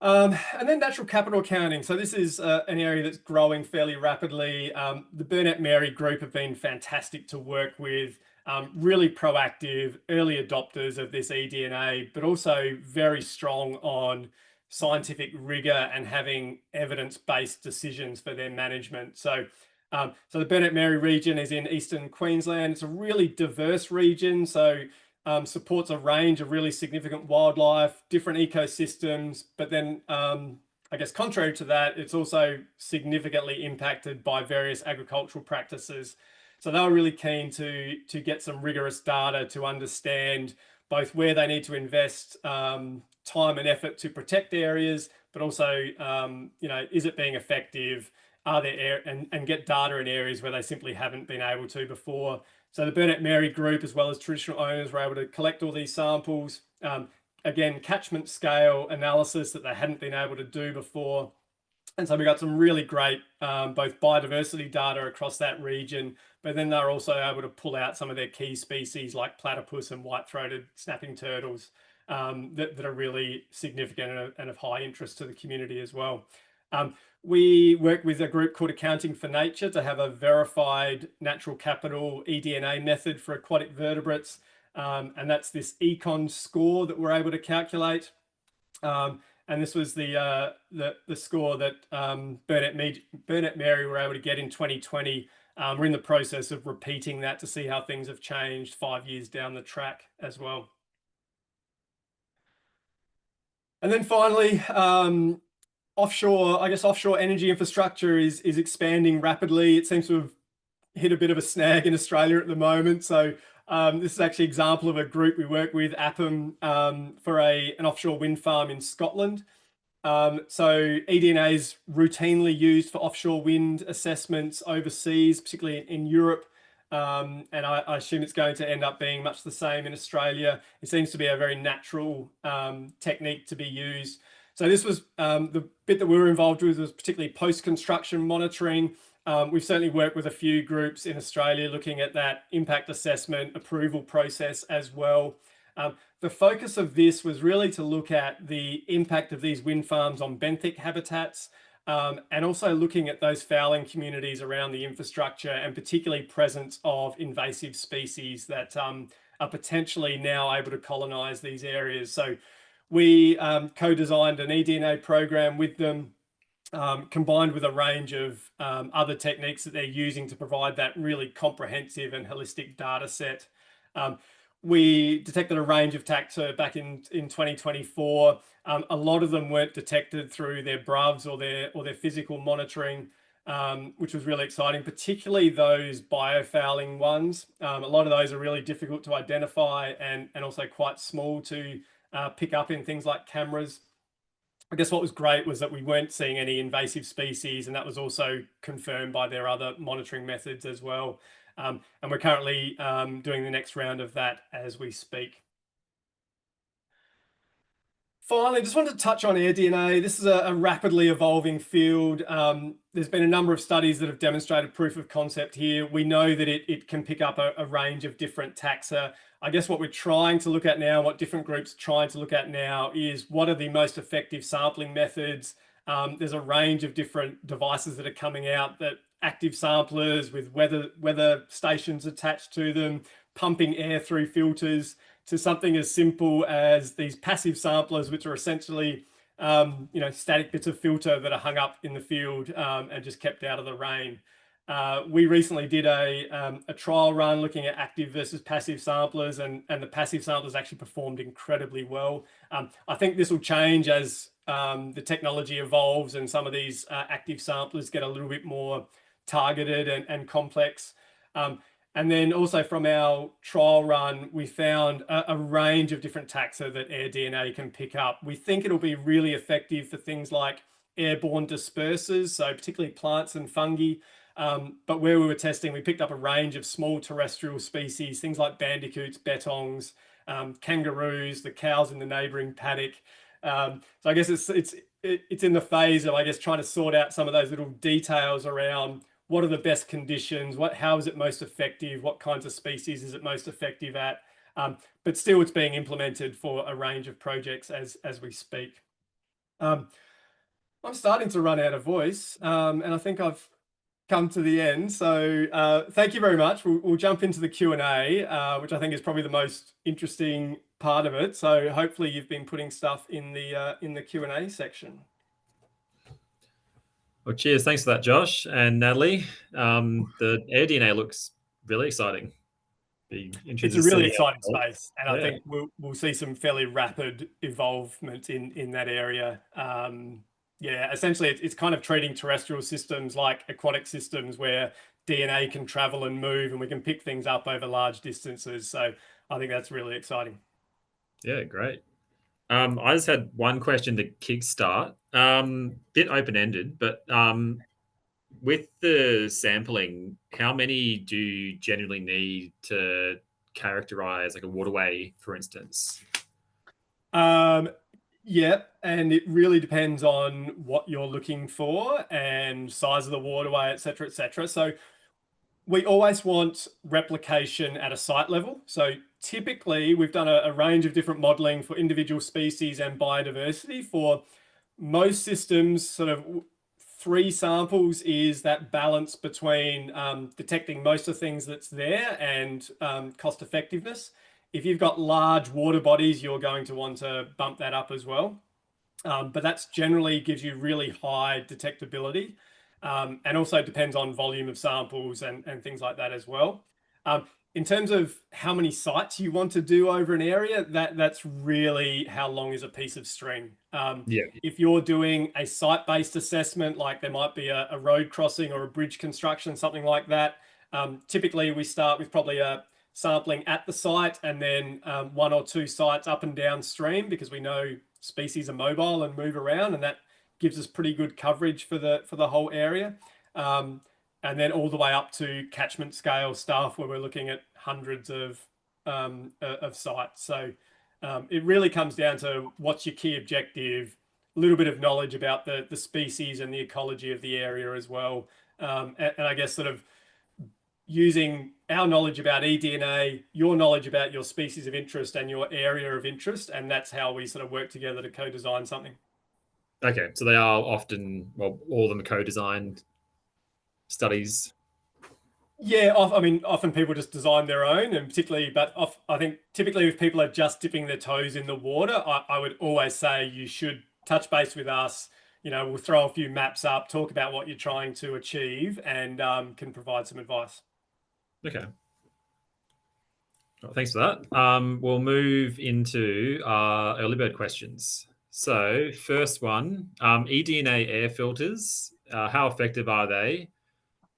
And then natural capital accounting. So this is an area that's growing fairly rapidly. The Burnett Mary group have been fantastic to work with, really proactive, early adopters of this eDNA, but also very strong on scientific rigor and having evidence-based decisions for their management. So the Burnett Mary region is in eastern Queensland. It's a really diverse region. So supports a range of really significant wildlife, different ecosystems, but then I guess contrary to that, it's also significantly impacted by various agricultural practices. So they were really keen to get some rigorous data to understand both where they need to invest time and effort to protect areas, but also, is it being effective? Are there and get data in areas where they simply haven't been able to before. So the Burnett Mary group, as well as traditional owners, were able to collect all these samples. Again, catchment scale analysis that they hadn't been able to do before. And so we got some really great both biodiversity data across that region, but then they're also able to pull out some of their key species like platypus and white-throated snapping turtles that are really significant and of high interest to the community as well. We work with a group called Accounting for Nature to have a verified natural capital eDNA method for aquatic vertebrates. And that's this econ score that we're able to calculate. And this was the score that Burnett Mary were able to get in 2020. We're in the process of repeating that to see how things have changed 5 years down the track as well. And then finally, offshore energy infrastructure is expanding rapidly. It seems to have hit a bit of a snag in Australia at the moment. So this is actually an example of a group we work with, Appam, for an offshore wind farm in Scotland. So eDNA is routinely used for offshore wind assessments overseas, particularly in Europe. And I assume it's going to end up being much the same in Australia. It seems to be a very natural technique to be used. So this was the bit that we were involved with, was particularly post-construction monitoring. We've certainly worked with a few groups in Australia looking at that impact assessment approval process as well. The focus of this was really to look at the impact of these wind farms on benthic habitats, and also looking at those fouling communities around the infrastructure, and particularly presence of invasive species that are potentially now able to colonize these areas. So we co-designed an eDNA program with them, combined with a range of other techniques that they're using to provide that really comprehensive and holistic data set. We detected a range of taxa back in 2024. A lot of them weren't detected through their BRUVs or their physical monitoring, which was really exciting, particularly those biofouling ones. A lot of those are really difficult to identify and also quite small to pick up in things like cameras. I guess what was great was that we weren't seeing any invasive species, and that was also confirmed by their other monitoring methods as well. And we're currently doing the next round of that as we speak. Finally, just wanted to touch on eDNA. This is a rapidly evolving field. There's been a number of studies that have demonstrated proof of concept here. We know that it can pick up a range of different taxa. I guess what we're trying to look at now, what different groups are trying to look at now, is what are the most effective sampling methods. There's a range of different devices that are coming out, that active samplers with weather stations attached to them, pumping air through filters, to something as simple as these passive samplers, which are essentially static bits of filter that are hung up in the field and just kept out of the rain. We recently did a trial run looking at active versus passive samplers, and the passive samplers actually performed incredibly well. I think this will change as the technology evolves and some of these active samplers get a little bit more targeted and complex. And then also from our trial run, we found a range of different taxa that eDNA can pick up. We think it'll be really effective for things like airborne dispersers, so particularly plants and fungi. But where we were testing, we picked up a range of small terrestrial species, things like bandicoots, bettongs, kangaroos, the cows in the neighboring paddock. So I guess it's in the phase of, I guess, trying to sort out some of those little details around what are the best conditions, how is it most effective, what kinds of species is it most effective at. But still, it's being implemented for a range of projects as we speak. I'm starting to run out of voice, and I think I've come to the end. So thank you very much. We'll jump into the Q&A, which I think is probably the most interesting part of it. So hopefully you've been putting stuff in the Q&A section. Well, cheers. Thanks for that, Josh and Natalie. The eDNA looks really exciting. It's a really exciting space, and I think we'll see some fairly rapid involvement in that area. Yeah, essentially, it's kind of treating terrestrial systems like aquatic systems where DNA can travel and move, and we can pick things up over large distances. So I think that's really exciting. Yeah, great. I just had one question to kickstart. Bit open-ended, but with the sampling, how many do you generally need to characterize like a waterway, for instance? Yeah, and it really depends on what you're looking for and size of the waterway, et cetera, et cetera. So we always want replication at a site level. So typically we've done a range of different modeling for individual species and biodiversity. For most systems, sort of 3 samples is that balance between detecting most of the things that's there and cost effectiveness. If you've got large water bodies, you're going to want to bump that up as well. but that's generally gives you really high detectability, and also depends on volume of samples and things like that as well. In terms of how many sites you want to do over an area, that's really how long is a piece of string. Yeah. If you're doing a site-based assessment, like there might be a road crossing or a bridge construction, something like that, typically we start with probably a sampling at the site and then 1 or 2 sites up and downstream, because we know species are mobile and move around, and that gives us pretty good coverage for the whole area. And then all the way up to catchment scale stuff where we're looking at hundreds of sites. So it really comes down to what's your key objective, a little bit of knowledge about the species and the ecology of the area as well. And I guess sort of using our knowledge about eDNA, your knowledge about your species of interest and your area of interest, and that's how we sort of work together to co-design something. Okay, so they are often, well, all of them co-designed studies. Yeah, I mean, often people just design their own, and particularly, but I think typically if people are just dipping their toes in the water, I would always say you should touch base with us. You know, we'll throw a few maps up, talk about what you're trying to achieve, and can provide some advice. Okay. Well, thanks for that. We'll move into early bird questions. So first one, eDNA air filters, how effective are they?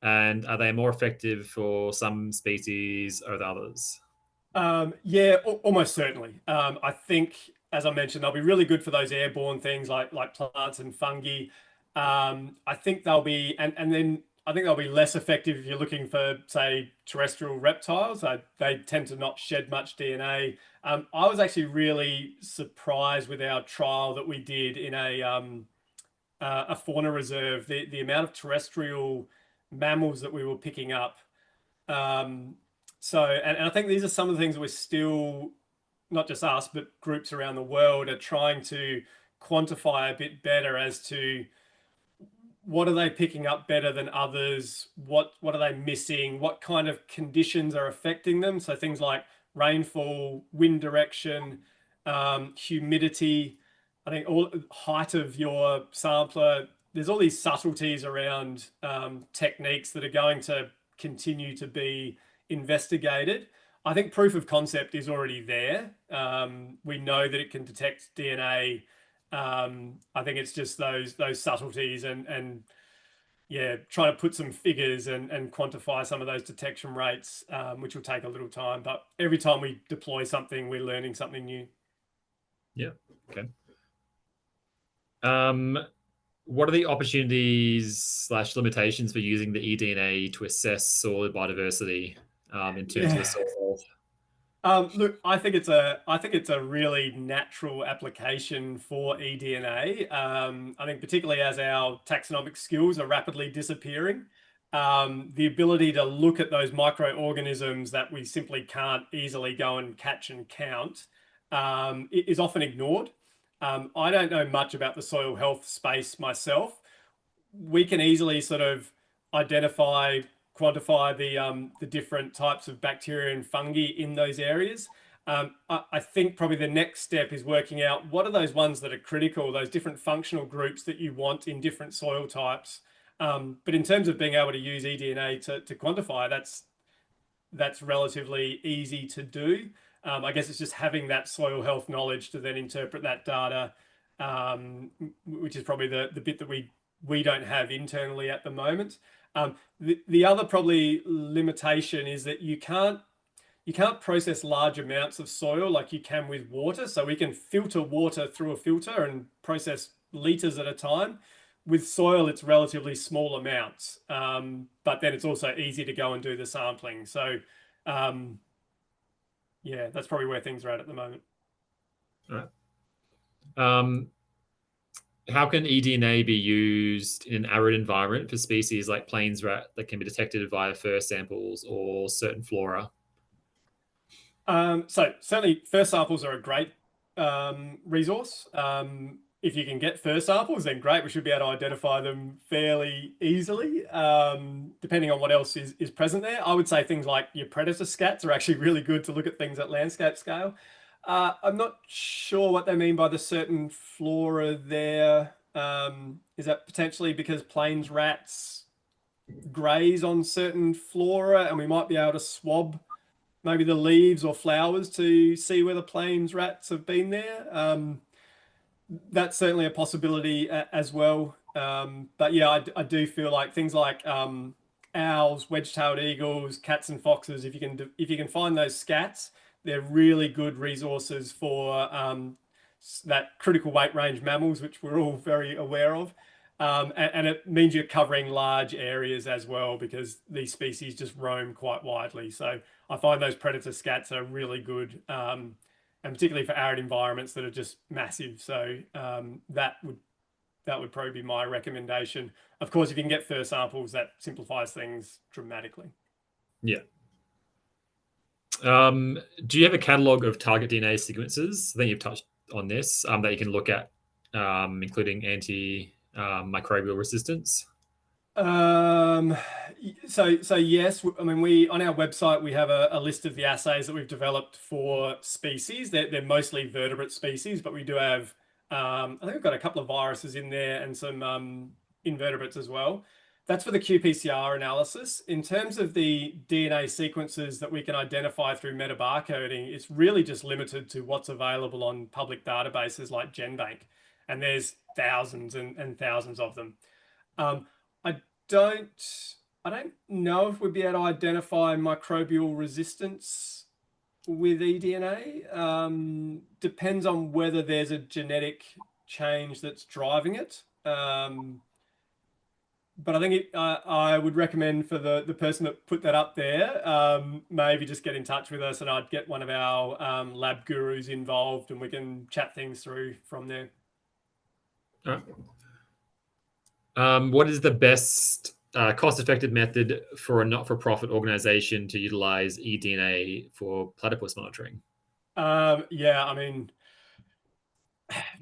And are they more effective for some species over others? Yeah, almost certainly. I think, as I mentioned, they'll be really good for those airborne things like plants and fungi. I think they'll be, and then I think they'll be less effective if you're looking for, say, terrestrial reptiles. They tend to not shed much DNA. I was actually really surprised with our trial that we did in a fauna reserve, the amount of terrestrial mammals that we were picking up. So, and I think these are some of the things we're still, not just us, but groups around the world are trying to quantify a bit better as to what are they picking up better than others? What are they missing? What kind of conditions are affecting them? So things like rainfall, wind direction, humidity, I think all height of your sampler. There's all these subtleties around techniques that are going to continue to be investigated. I think proof of concept is already there. We know that it can detect DNA. I think it's just those subtleties and yeah, trying to put some figures and quantify some of those detection rates, which will take a little time. But every time we deploy something, we're learning something new. Yeah. Okay. What are the opportunities / limitations for using the eDNA to assess soil biodiversity in terms of the soil health? Look, I think it's a really natural application for eDNA. I think particularly as our taxonomic skills are rapidly disappearing, the ability to look at those microorganisms that we simply can't easily go and catch and count is often ignored. I don't know much about the soil health space myself. We can easily sort of identify, quantify the different types of bacteria and fungi in those areas. I think probably the next step is working out what are those ones that are critical, those different functional groups that you want in different soil types. But in terms of being able to use eDNA to quantify, that's relatively easy to do. I guess it's just having that soil health knowledge to then interpret that data, which is probably the bit that we don't have internally at the moment. The other probably limitation is that you can't process large amounts of soil like you can with water. So we can filter water through a filter and process liters at a time. With soil, it's relatively small amounts, but then it's also easy to go and do the sampling. So yeah, that's probably where things are at the moment. All right. How can eDNA be used in an arid environment for species like plains rat that can be detected via fur samples or certain flora? So certainly fur samples are a great resource. If you can get fur samples, then great. We should be able to identify them fairly easily, depending on what else is present there. I would say things like your predator scats are actually really good to look at things at landscape scale. I'm not sure what they mean by the certain flora there. Is that potentially because plains rats graze on certain flora and we might be able to swab maybe the leaves or flowers to see whether plains rats have been there? That's certainly a possibility as well. But yeah, I do feel like things like owls, wedge-tailed eagles, cats and foxes, if you can find those scats, they're really good resources for that critical weight range mammals, which we're all very aware of. And it means you're covering large areas as well because these species just roam quite widely. So I find those predator scats are really good, and particularly for arid environments that are just massive. So that would probably be my recommendation. Of course, if you can get fur samples, that simplifies things dramatically. Yeah. Do you have a catalog of target DNA sequences? I think you've touched on this, that you can look at, including antimicrobial resistance? So yes, I mean, we on our website we have a list of the assays that we've developed for species. They're mostly vertebrate species, but we do have I think we've got a couple of viruses in there and some invertebrates as well. That's for the qPCR analysis. In terms of the DNA sequences that we can identify through metabarcoding, it's really just limited to what's available on public databases like GenBank, and there's thousands and thousands of them. I don't know if we'd be able to identify microbial resistance with eDNA. Depends on whether there's a genetic change that's driving it. But I think I would recommend for the person that put that up there, maybe just get in touch with us and I'd get one of our lab gurus involved and we can chat things through from there. All right. What is the best cost-effective method for a not-for-profit organization to utilize eDNA for platypus monitoring? Yeah, I mean,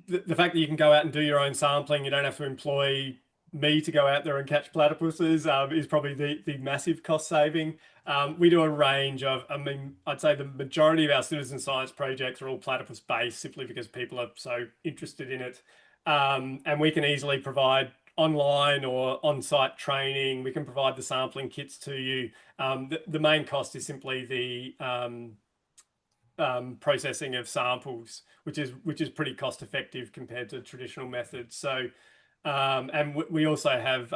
the fact that you can go out and do your own sampling, you don't have to employ me to go out there and catch platypuses, is probably the massive cost saving. We do a range of, I mean, I'd say the majority of our citizen science projects are all platypus based simply because people are so interested in it. And we can easily provide online or on-site training. We can provide the sampling kits to you. The main cost is simply the processing of samples, which is pretty cost effective compared to traditional methods. So, and we also have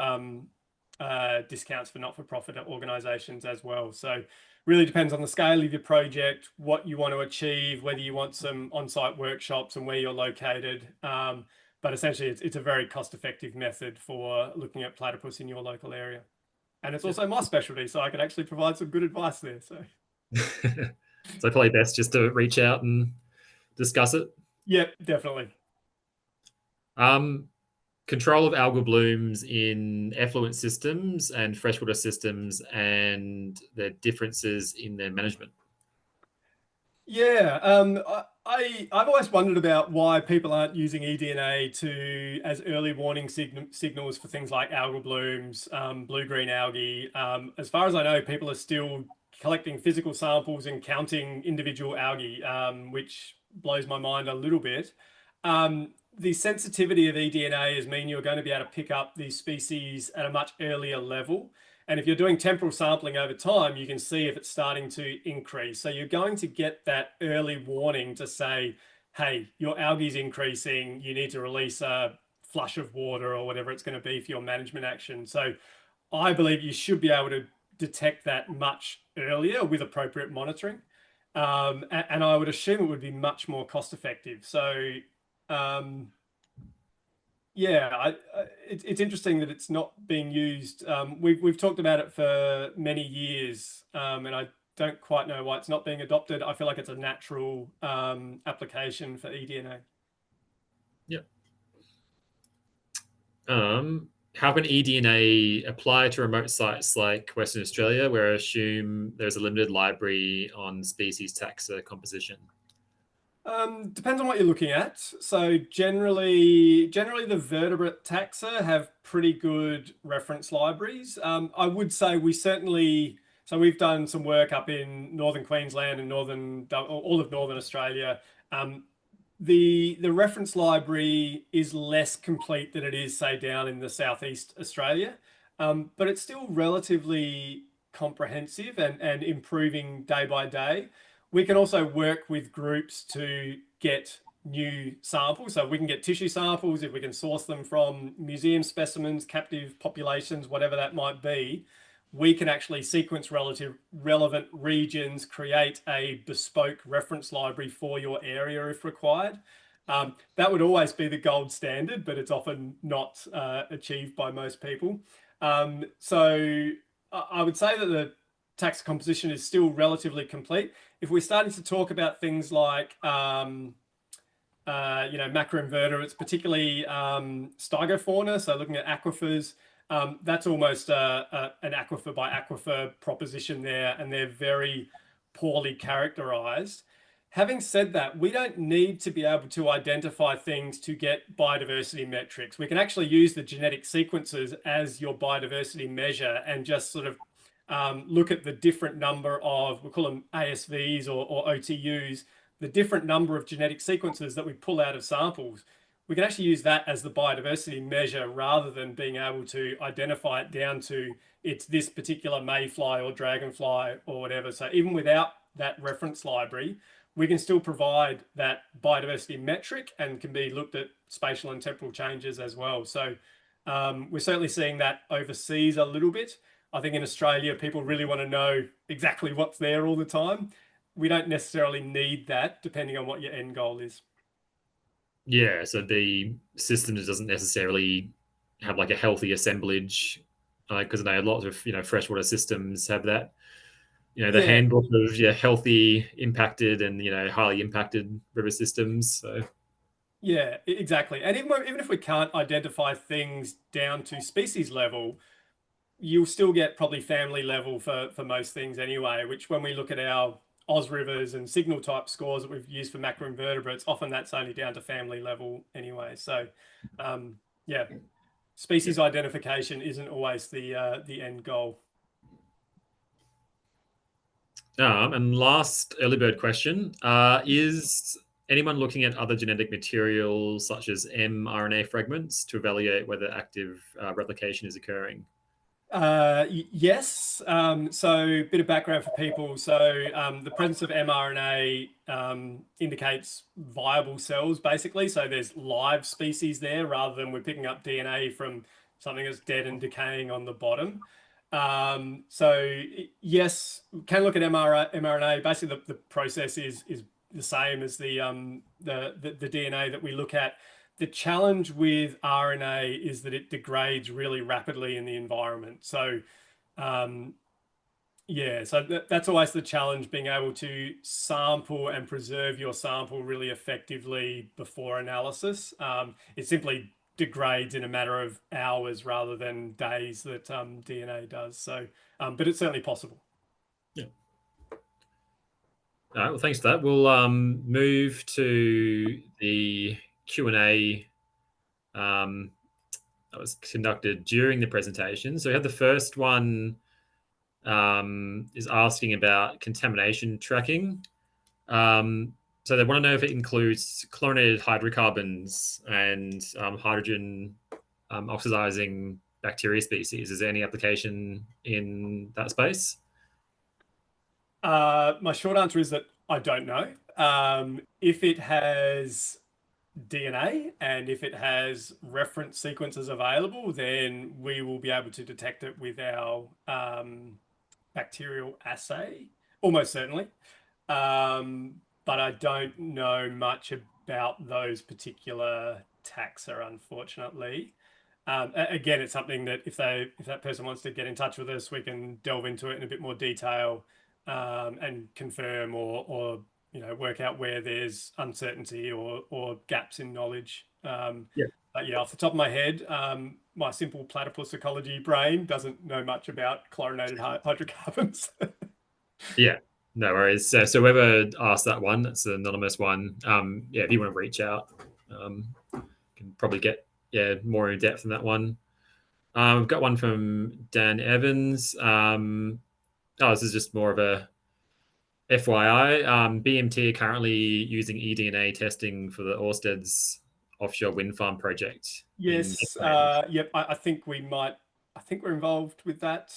discounts for not-for-profit organisations as well. So really depends on the scale of your project, what you want to achieve, whether you want some on-site workshops and where you're located. But essentially it's a very cost-effective method for looking at platypus in your local area. And it's also my specialty, so I can actually provide some good advice there. So So probably best just to reach out and discuss it. Yeah, definitely. Control of algal blooms in effluent systems and freshwater systems and the differences in their management. Yeah, I've always wondered about why people aren't using eDNA as early warning signals for things like algal blooms, blue-green algae. As far as I know, people are still collecting physical samples and counting individual algae, which blows my mind a little bit. The sensitivity of eDNA has mean you're going to be able to pick up these species at a much earlier level. And if you're doing temporal sampling over time, you can see if it's starting to increase. So you're going to get that early warning to say, hey, your algae is increasing. You need to release a flush of water or whatever it's going to be for your management action. So I believe you should be able to detect that much earlier with appropriate monitoring. And I would assume it would be much more cost effective. So yeah, it's interesting that it's not being used. We've talked about it for many years, and I don't quite know why it's not being adopted. I feel like it's a natural application for eDNA. Yep. How can eDNA apply to remote sites like Western Australia, where I assume there's a limited library on species taxa composition? Depends on what you're looking at. So generally the vertebrate taxa have pretty good reference libraries. I would say we certainly So we've done some work up in northern Queensland and all of northern Australia. The reference library is less complete than it is, say, down in the southeast Australia, but it's still relatively comprehensive and improving day by day. We can also work with groups to get new samples. So we can get tissue samples, if we can source them from museum specimens, captive populations, whatever that might be, we can actually sequence relevant regions, create a bespoke reference library for your area if required. That would always be the gold standard, but it's often not achieved by most people. So I would say that the taxa composition is still relatively complete. If we're starting to talk about things like macroinvertebrates, particularly stygofauna, so looking at aquifers, that's almost an aquifer by aquifer proposition there, and they're very poorly characterized. Having said that, we don't need to be able to identify things to get biodiversity metrics. We can actually use the genetic sequences as your biodiversity measure and just sort of look at the different number of, we call them ASVs or OTUs, the different number of genetic sequences that we pull out of samples. We can actually use that as the biodiversity measure rather than being able to identify it down to it's this particular mayfly or dragonfly or whatever. So even without that reference library, we can still provide that biodiversity metric and can be looked at spatial and temporal changes as well. So we're certainly seeing that overseas a little bit. I think in Australia, people really want to know exactly what's there all the time. We don't necessarily need that, depending on what your end goal is. Yeah, so the system doesn't necessarily have like a healthy assemblage, because I know a lot of freshwater systems have that. The handbook of healthy, impacted, and highly impacted river systems. So yeah, exactly. And even if we can't identify things down to species level, you'll still get probably family level for most things anyway, which when we look at our Oz rivers and signal type scores that we've used for macroinvertebrates, often that's only down to family level anyway. So yeah, species identification isn't always the end goal. And last early bird question, is anyone looking at other genetic materials such as mRNA fragments to evaluate whether active replication is occurring? Yes. So a bit of background for people. So the presence of mRNA indicates viable cells, basically. So there's live species there rather than we're picking up DNA from something that's dead and decaying on the bottom. So yes, we can look at mRNA. Basically, the process is the same as the DNA that we look at. The challenge with RNA is that it degrades really rapidly in the environment. So yeah, so that's always the challenge, being able to sample and preserve your sample really effectively before analysis. It simply degrades in a matter of hours rather than days that DNA does. So, but it's certainly possible. Yeah. All right. Well, thanks for that. We'll move to the Q&A that was conducted during the presentation. So we have the first one is asking about contamination tracking. So they want to know if it includes chlorinated hydrocarbons and hydrogen oxidizing bacteria species. Is there any application in that space? My short answer is that I don't know. If it has DNA and if it has reference sequences available, then we will be able to detect it with our bacterial assay, almost certainly. But I don't know much about those particular taxa, unfortunately. Again, it's something that if that person wants to get in touch with us, we can delve into it in a bit more detail and confirm or work out where there's uncertainty or gaps in knowledge. But yeah, off the top of my head, my simple platypus ecology brain doesn't know much about chlorinated hydrocarbons. Yeah, no worries. So whoever asked that one, that's an anonymous one. Yeah, if you want to reach out, can probably get more in depth in that one. We've got one from Dan Evans. Oh, this is just more of a FYI. BMT are currently using eDNA testing for the Ørsted's offshore wind farm project in Yes. Finland. Yep. I think we might. I think we're involved with that.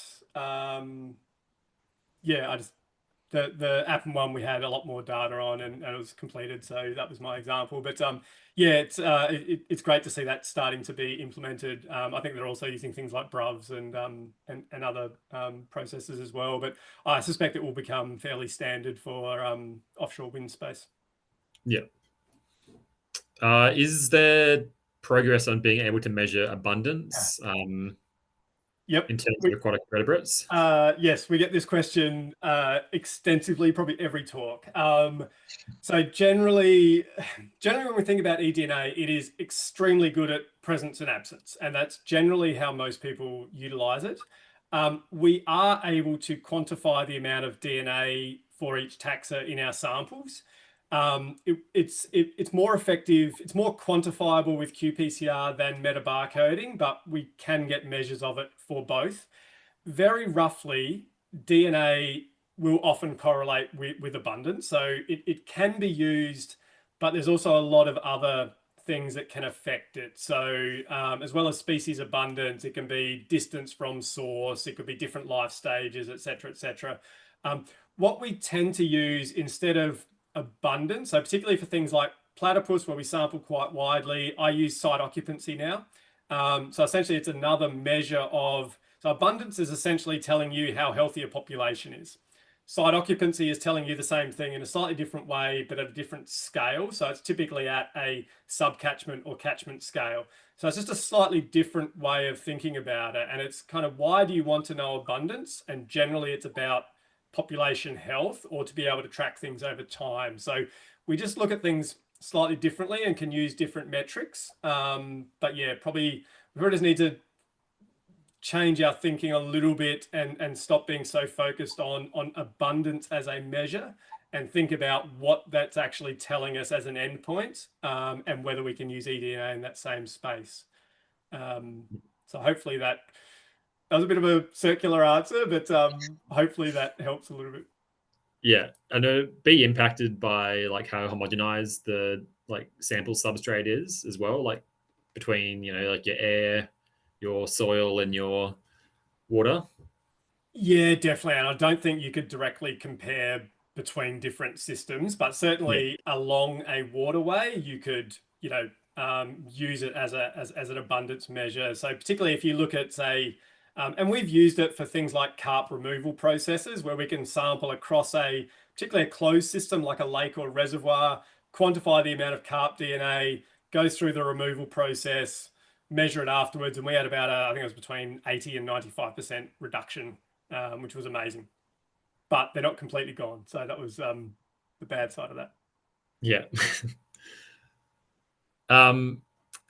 Yeah. The Appen one we had a lot more data on, and it was completed. So that was my example. But yeah, it's great to see that starting to be implemented. I think they're also using things like BRUVs and other processes as well. But I suspect it will become fairly standard for offshore wind space. Yeah. Is there progress on being able to measure abundance Yep. in terms of aquatic vertebrates? Yes, we get this question extensively, probably every talk. So generally when we think about eDNA, it is extremely good at presence and absence, and that's generally how most people utilize it. We are able to quantify the amount of DNA for each taxa in our samples. It's more effective, it's more quantifiable with qPCR than metabarcoding, but we can get measures of it for both. Very roughly, DNA will often correlate with abundance. So it can be used, but there's also a lot of other things that can affect it. So as well as species abundance, it can be distance from source, it could be different life stages, et cetera, et cetera. What we tend to use instead of abundance, so particularly for things like platypus, where we sample quite widely, I use site occupancy now. So essentially it's another measure of, so abundance is essentially telling you how healthy a population is. Site occupancy is telling you the same thing in a slightly different way, but at a different scale. So it's typically at a subcatchment or catchment scale. So it's just a slightly different way of thinking about it. And it's kind of, why do you want to know abundance? And generally it's about population health, or to be able to track things over time. So we just look at things slightly differently and can use different metrics. But yeah, probably we just need to change our thinking a little bit and stop being so focused on abundance as a measure, and think about what that's actually telling us as an endpoint, and whether we can use eDNA in that same space. So hopefully that was a bit of a circular answer, but hopefully that helps a little bit. Yeah, and be impacted by like how homogenized the like sample substrate is as well, like between like your air, your soil, and your water. Yeah, definitely. And I don't think you could directly compare between different systems, but certainly along a waterway, you could, use it as an abundance measure. So particularly if you look at, say, and we've used it for things like carp removal processes, where we can sample across particularly a closed system like a lake or reservoir, quantify the amount of carp DNA, go through the removal process, measure it afterwards, and we had about I think it was between 80 and 95% reduction, which was amazing. But they're not completely gone, so that was the bad side of that. Yeah.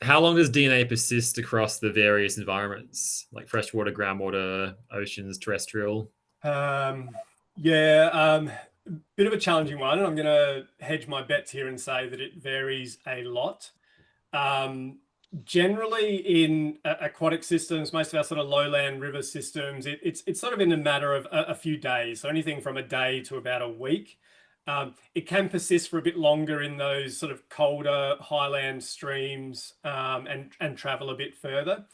How long does DNA persist across the various environments, like freshwater, groundwater, oceans, terrestrial? Yeah, bit of a challenging one, and I'm going to hedge my bets here and say that it varies a lot. Generally in aquatic systems, most of our sort of lowland river systems, it's sort of in a matter of a few days. So anything from a day to about a week. It can persist for a bit longer in those sort of colder highland streams, and travel a bit further.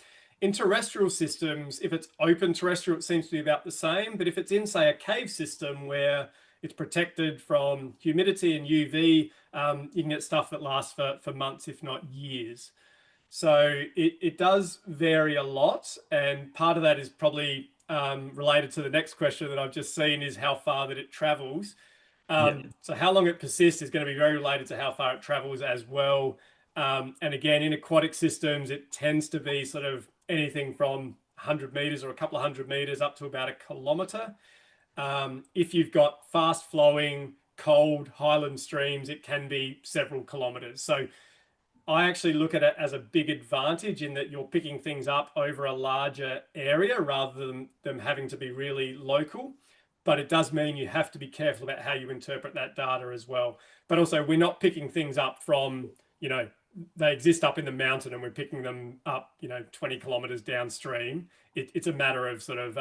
In terrestrial systems, if it's open terrestrial, it seems to be about the same. But if it's in, say, a cave system where it's protected from humidity and UV, you can get stuff that lasts for months, if not years. So it does vary a lot. And part of that is probably related to the next question that I've just seen, is how far that it travels. So how long it persists is going to be very related to how far it travels as well. And again, in aquatic systems, it tends to be sort of anything from 100 meters or a couple of 100 meters up to about a kilometer. If you've got fast flowing, cold highland streams, it can be several kilometers. So I actually look at it as a big advantage in that you're picking things up over a larger area rather than them having to be really local. But it does mean you have to be careful about how you interpret that data as well. But also, we're not picking things up from, they exist up in the mountain and we're picking them up, 20 kilometers downstream. It's a matter of sort of,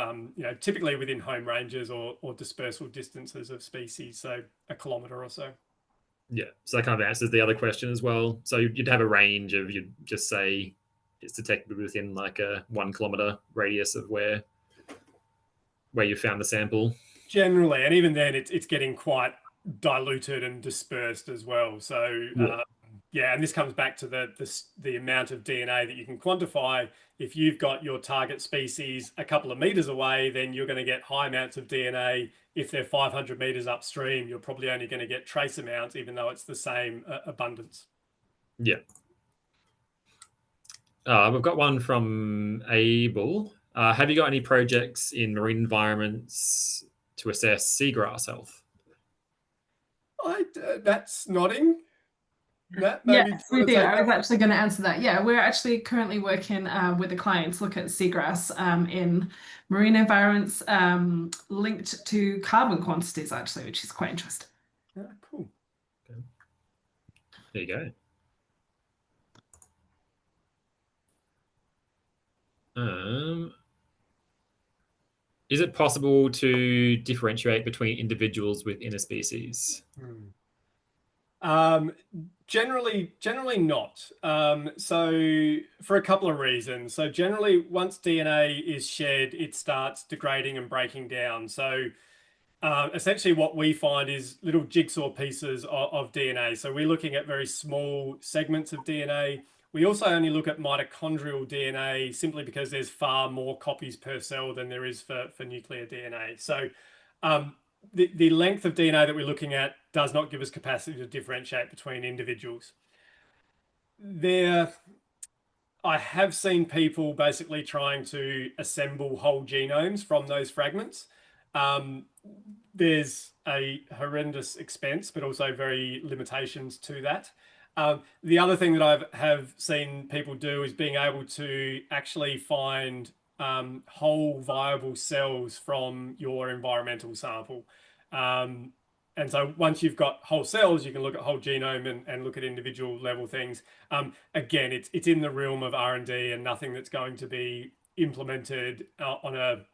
typically within home ranges or dispersal distances of species, so a kilometer or so. Yeah, so that kind of answers the other question as well. So you'd have a range of, you'd just say it's detected within like a 1 kilometer radius of where you found the sample. Generally, and even then, it's getting quite diluted and dispersed as well. So yeah, and this comes back to the amount of DNA that you can quantify. If you've got your target species a couple of meters away, then you're going to get high amounts of DNA. If they're 500 meters upstream, you're probably only going to get trace amounts, even though it's the same abundance. Yeah. We've got one from Abel. Have you got any projects in marine environments to assess seagrass health? That's nodding. That maybe yes, we do. I was actually going to answer that. Yeah, we're actually currently working with a client to look at seagrass in marine environments linked to carbon quantities, actually, which is quite interesting. Yeah, cool. Okay. There you go. Is it possible to differentiate between individuals within a species? Generally not. So for a couple of reasons. So generally, once DNA is shed, it starts degrading and breaking down. So essentially what we find is little jigsaw pieces of DNA. So we're looking at very small segments of DNA. We also only look at mitochondrial DNA simply because there's far more copies per cell than there is for nuclear DNA. So the length of DNA that we're looking at does not give us capacity to differentiate between individuals. I have seen people basically trying to assemble whole genomes from those fragments. There's a horrendous expense, but also very limitations to that. The other thing that I have seen people do is being able to actually find whole viable cells from your environmental sample. And so once you've got whole cells, you can look at whole genome and look at individual level things. Again, it's in the realm of R&D and nothing that's going to be implemented on a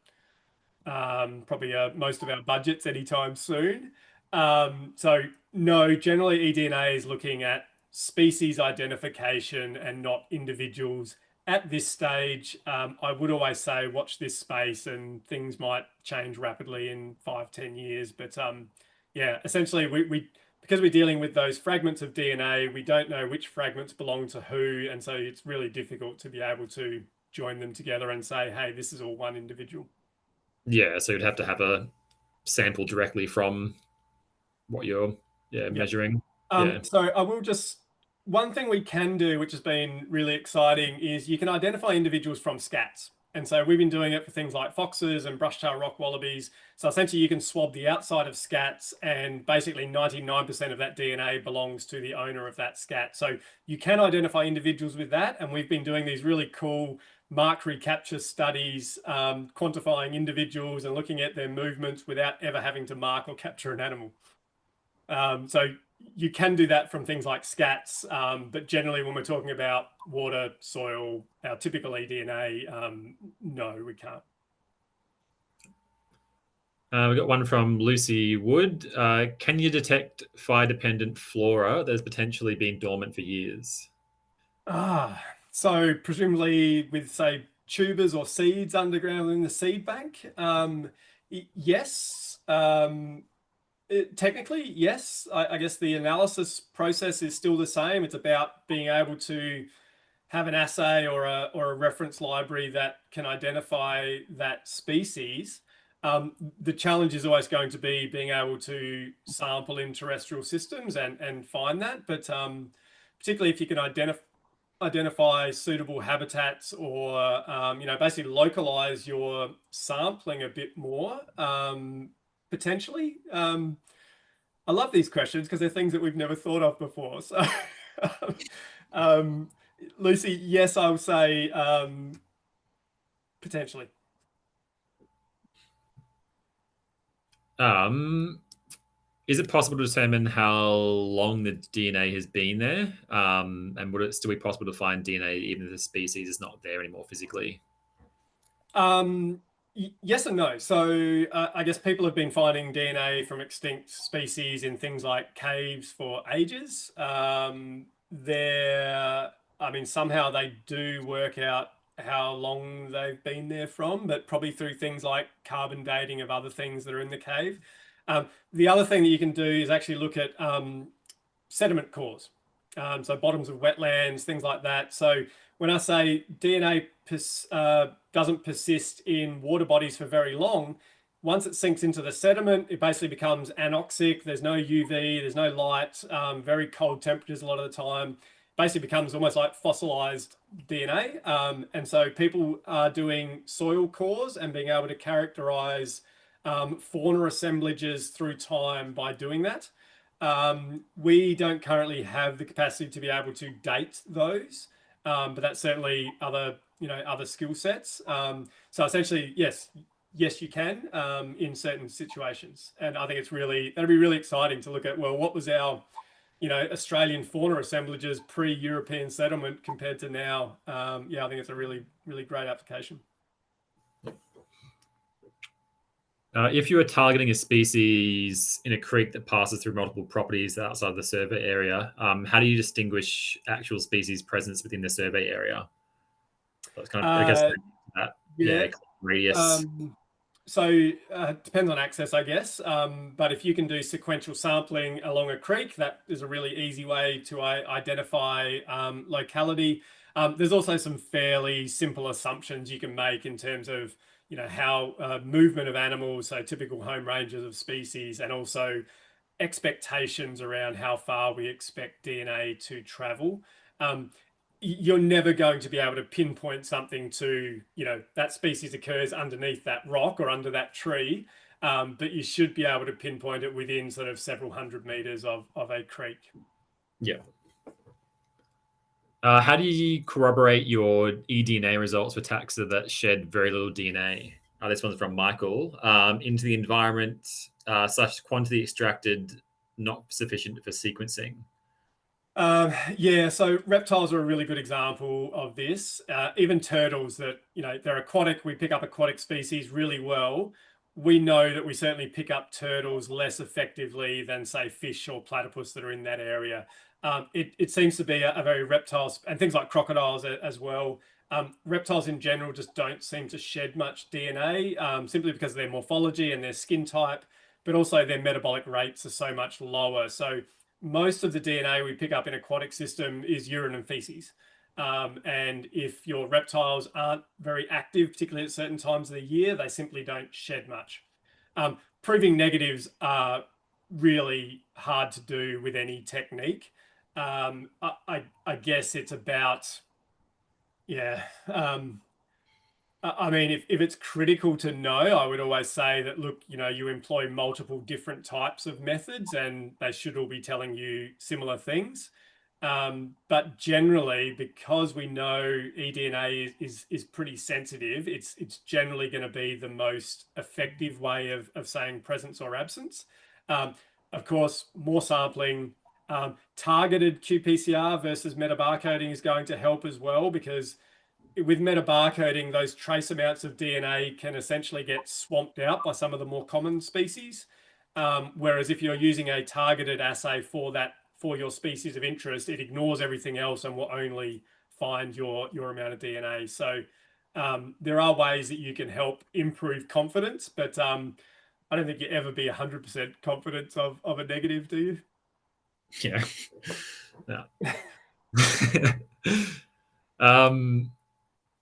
probably most of our budgets anytime soon. So no, generally eDNA is looking at species identification and not individuals. At this stage, I would always say watch this space and things might change rapidly in 5-10 years. But yeah, essentially we because we're dealing with those fragments of DNA, we don't know which fragments belong to who. And so it's really difficult to be able to join them together and say, hey, this is all one individual. Yeah, so you'd have to have a sample directly from what you're measuring. So I will just, one thing we can do, which has been really exciting, is you can identify individuals from scats. And so we've been doing it for things like foxes and brush-tailed rock wallabies. So essentially you can swab the outside of scats and basically 99% of that DNA belongs to the owner of that scat. So you can identify individuals with that. And we've been doing these really cool mark recapture studies, quantifying individuals and looking at their movements without ever having to mark or capture an animal. So you can do that from things like scats, but generally when we're talking about water, soil, our typical eDNA, no, we can't. We got one from Lucy Wood. Can you detect fire-dependent flora that's potentially been dormant for years? So presumably with, say, tubers or seeds underground in the seed bank? Yes. Technically, yes. I guess the analysis process is still the same. It's about being able to have an assay or a reference library that can identify that species. The challenge is always going to be being able to sample in terrestrial systems and find that. But particularly if you can identify suitable habitats or basically localize your sampling a bit more, potentially. I love these questions because they're things that we've never thought of before. So Lucy, yes, I would say potentially. Is it possible to determine how long the DNA has been there? And would it still be possible to find DNA even if the species is not there anymore physically? Yes and no. So I guess people have been finding DNA from extinct species in things like caves for ages. I mean, somehow they do work out how long they've been there from, but probably through things like carbon dating of other things that are in the cave. The other thing that you can do is actually look at sediment cores. So bottoms of wetlands, things like that. So when I say DNA doesn't persist in water bodies for very long, once it sinks into the sediment, it basically becomes anoxic. There's no UV, there's no light, very cold temperatures a lot of the time. Basically becomes almost like fossilized DNA. And so people are doing soil cores and being able to characterize fauna assemblages through time by doing that. We don't currently have the capacity to be able to date those, but that's certainly other skill sets. So essentially, yes, you can in certain situations, and I think that'd be really exciting to look at. Well, what was our Australian fauna assemblages pre-European settlement compared to now? Yeah, I think it's a really great application. If you are targeting a species in a creek that passes through multiple properties outside the survey area, how do you distinguish actual species presence within the survey area? That's kind of, I guess, that, yeah, radius. So depends on access, I guess. But if you can do sequential sampling along a creek, that is a really easy way to identify locality. There's also some fairly simple assumptions you can make in terms of how movement of animals, so typical home ranges of species, and also expectations around how far we expect DNA to travel. You're never going to be able to pinpoint something to, that species occurs underneath that rock or under that tree, but you should be able to pinpoint it within sort of several hundred meters of a creek. Yeah. How do you corroborate your eDNA results for taxa that shed very little DNA? This one's from Michael. Into the environment, such quantity extracted not sufficient for sequencing. Yeah, so reptiles are a really good example of this. Even turtles that, they're aquatic, we pick up aquatic species really well. We know that we certainly pick up turtles less effectively than, say, fish or platypus that are in that area. It seems to be a very reptiles, and things like crocodiles as well. Reptiles in general just don't seem to shed much DNA, simply because of their morphology and their skin type, but also their metabolic rates are so much lower. So most of the DNA we pick up in aquatic system is urine and feces. And if your reptiles aren't very active, particularly at certain times of the year, they simply don't shed much. Proving negatives are really hard to do with any technique. I guess it's about, I mean, if it's critical to know, I would always say that, look, you employ multiple different types of methods and they should all be telling you similar things. But generally, because we know eDNA is pretty sensitive, it's generally going to be the most effective way of saying presence or absence. Of course, more sampling, targeted qPCR versus metabarcoding is going to help as well, because with metabarcoding, those trace amounts of DNA can essentially get swamped out by some of the more common species. Whereas if you're using a targeted assay for your species of interest, it ignores everything else and will only find your amount of DNA. So there are ways that you can help improve confidence, but I don't think you ever be 100% confident of a negative, do you? Yeah. No.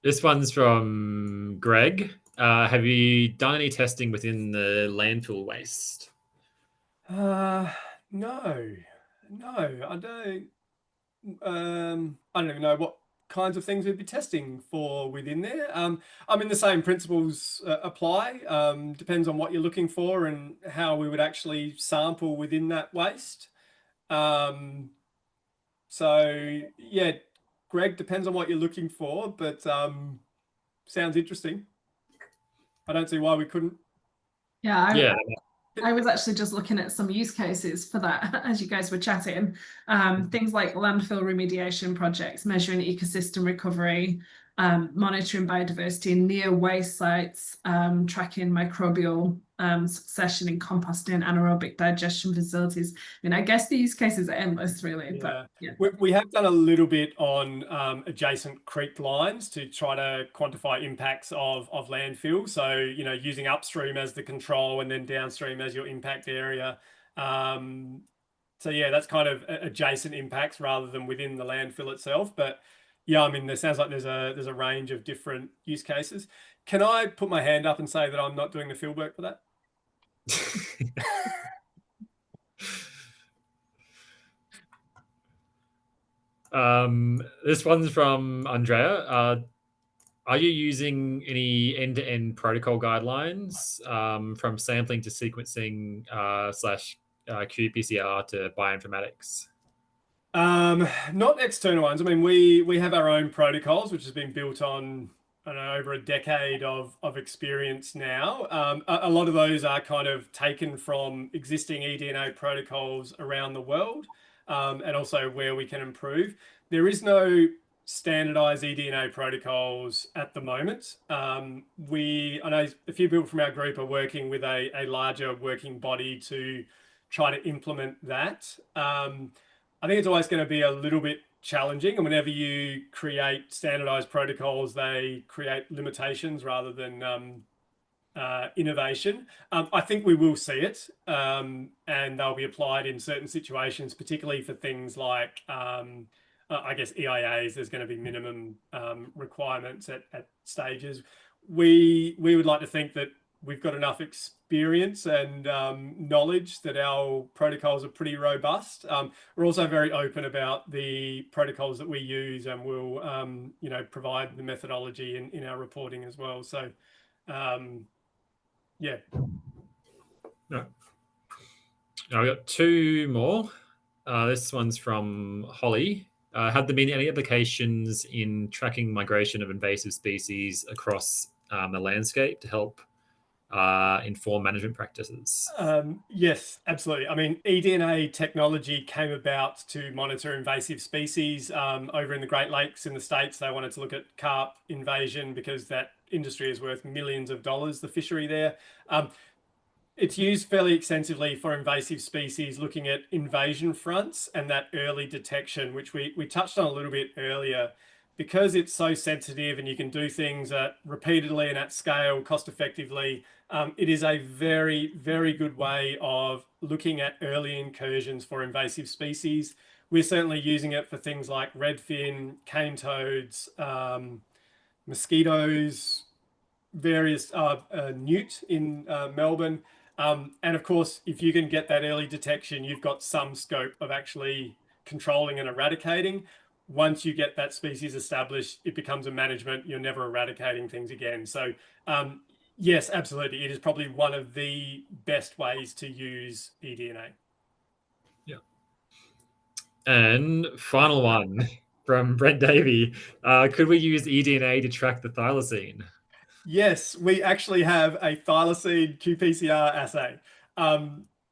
This one's from Greg. Have you done any testing within the landfill waste? No, I don't. I don't even know what kinds of things we'd be testing for within there. I mean, the same principles apply. Depends on what you're looking for and how we would actually sample within that waste. So yeah, Greg, depends on what you're looking for, but sounds interesting. I don't see why we couldn't. Yeah, Yeah. I was actually just looking at some use cases for that as you guys were chatting. Things like landfill remediation projects, measuring ecosystem recovery, monitoring biodiversity near waste sites, tracking microbial succession in composting, anaerobic digestion facilities. I mean, I guess the use cases are endless, really. But yeah. We have done a little bit on adjacent creek lines to try to quantify impacts of landfill. So, you know, using upstream as the control and then downstream as your impact area. So yeah, that's kind of adjacent impacts rather than within the landfill itself. But yeah, I mean, there sounds like there's a range of different use cases. Can I put my hand up and say that I'm not doing the field work for that? This one's from Andrea. Are you using any end-to-end protocol guidelines from sampling to sequencing slash qPCR to bioinformatics? Not external ones. I mean, we have our own protocols, which has been built on, I don't know, over a decade of experience now. A lot of those are kind of taken from existing eDNA protocols around the world, and also where we can improve. There is no standardized eDNA protocols at the moment. I know a few people from our group are working with a larger working body to try to implement that. I think it's always going to be a little bit challenging, and whenever you create standardized protocols, they create limitations rather than innovation. I think we will see it, and they'll be applied in certain situations, particularly for things like, I guess, EIAs. There's going to be minimum requirements at stages. We would like to think that we've got enough experience and knowledge that our protocols are pretty robust. We're also very open about the protocols that we use, and we'll you know, provide the methodology in our reporting as well. So yeah. No. I've got two more. This one's from Holly. Have there been any applications in tracking migration of invasive species across the landscape to help inform management practices? Yes, absolutely. I mean, eDNA technology came about to monitor invasive species. Over in the Great Lakes in the States, they wanted to look at carp invasion because that industry is worth millions of dollars, the fishery there. It's used fairly extensively for invasive species, looking at invasion fronts and that early detection, which we touched on a little bit earlier. Because it's so sensitive and you can do things repeatedly and at scale, cost effectively, it is a very, very good way of looking at early incursions for invasive species. We're certainly using it for things like redfin, cane toads, mosquitoes, various newt in Melbourne. And of course, if you can get that early detection, you've got some scope of actually controlling and eradicating. Once you get that species established, it becomes a management. You're never eradicating things again. So yes, absolutely. It is probably one of the best ways to use eDNA. Yeah. And final one from Brent Davey. Could we use eDNA to track the thylacine? Yes, we actually have a thylacine qPCR assay.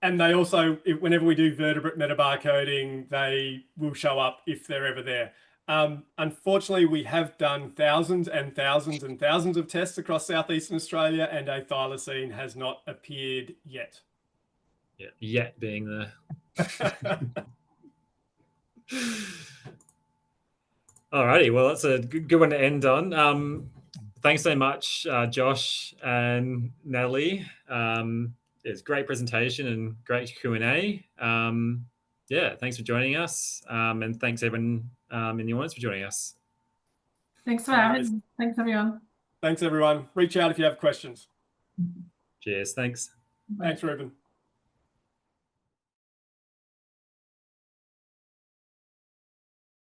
And they also, whenever we do vertebrate metabarcoding, they will show up if they're ever there. Unfortunately, we have done thousands and thousands and thousands of tests across Southeastern Australia, and a thylacine has not appeared yet. Yeah, yet being there. Alrighty, well, that's a good one to end on. Thanks so much, Josh and Natalie. It's a great presentation and great Q&A. Yeah, thanks for joining us. And thanks everyone in the audience for joining us. Thanks for having me. Thanks, everyone. Thanks, everyone. Reach out if you have questions. Cheers. Thanks. Thanks, Ruben.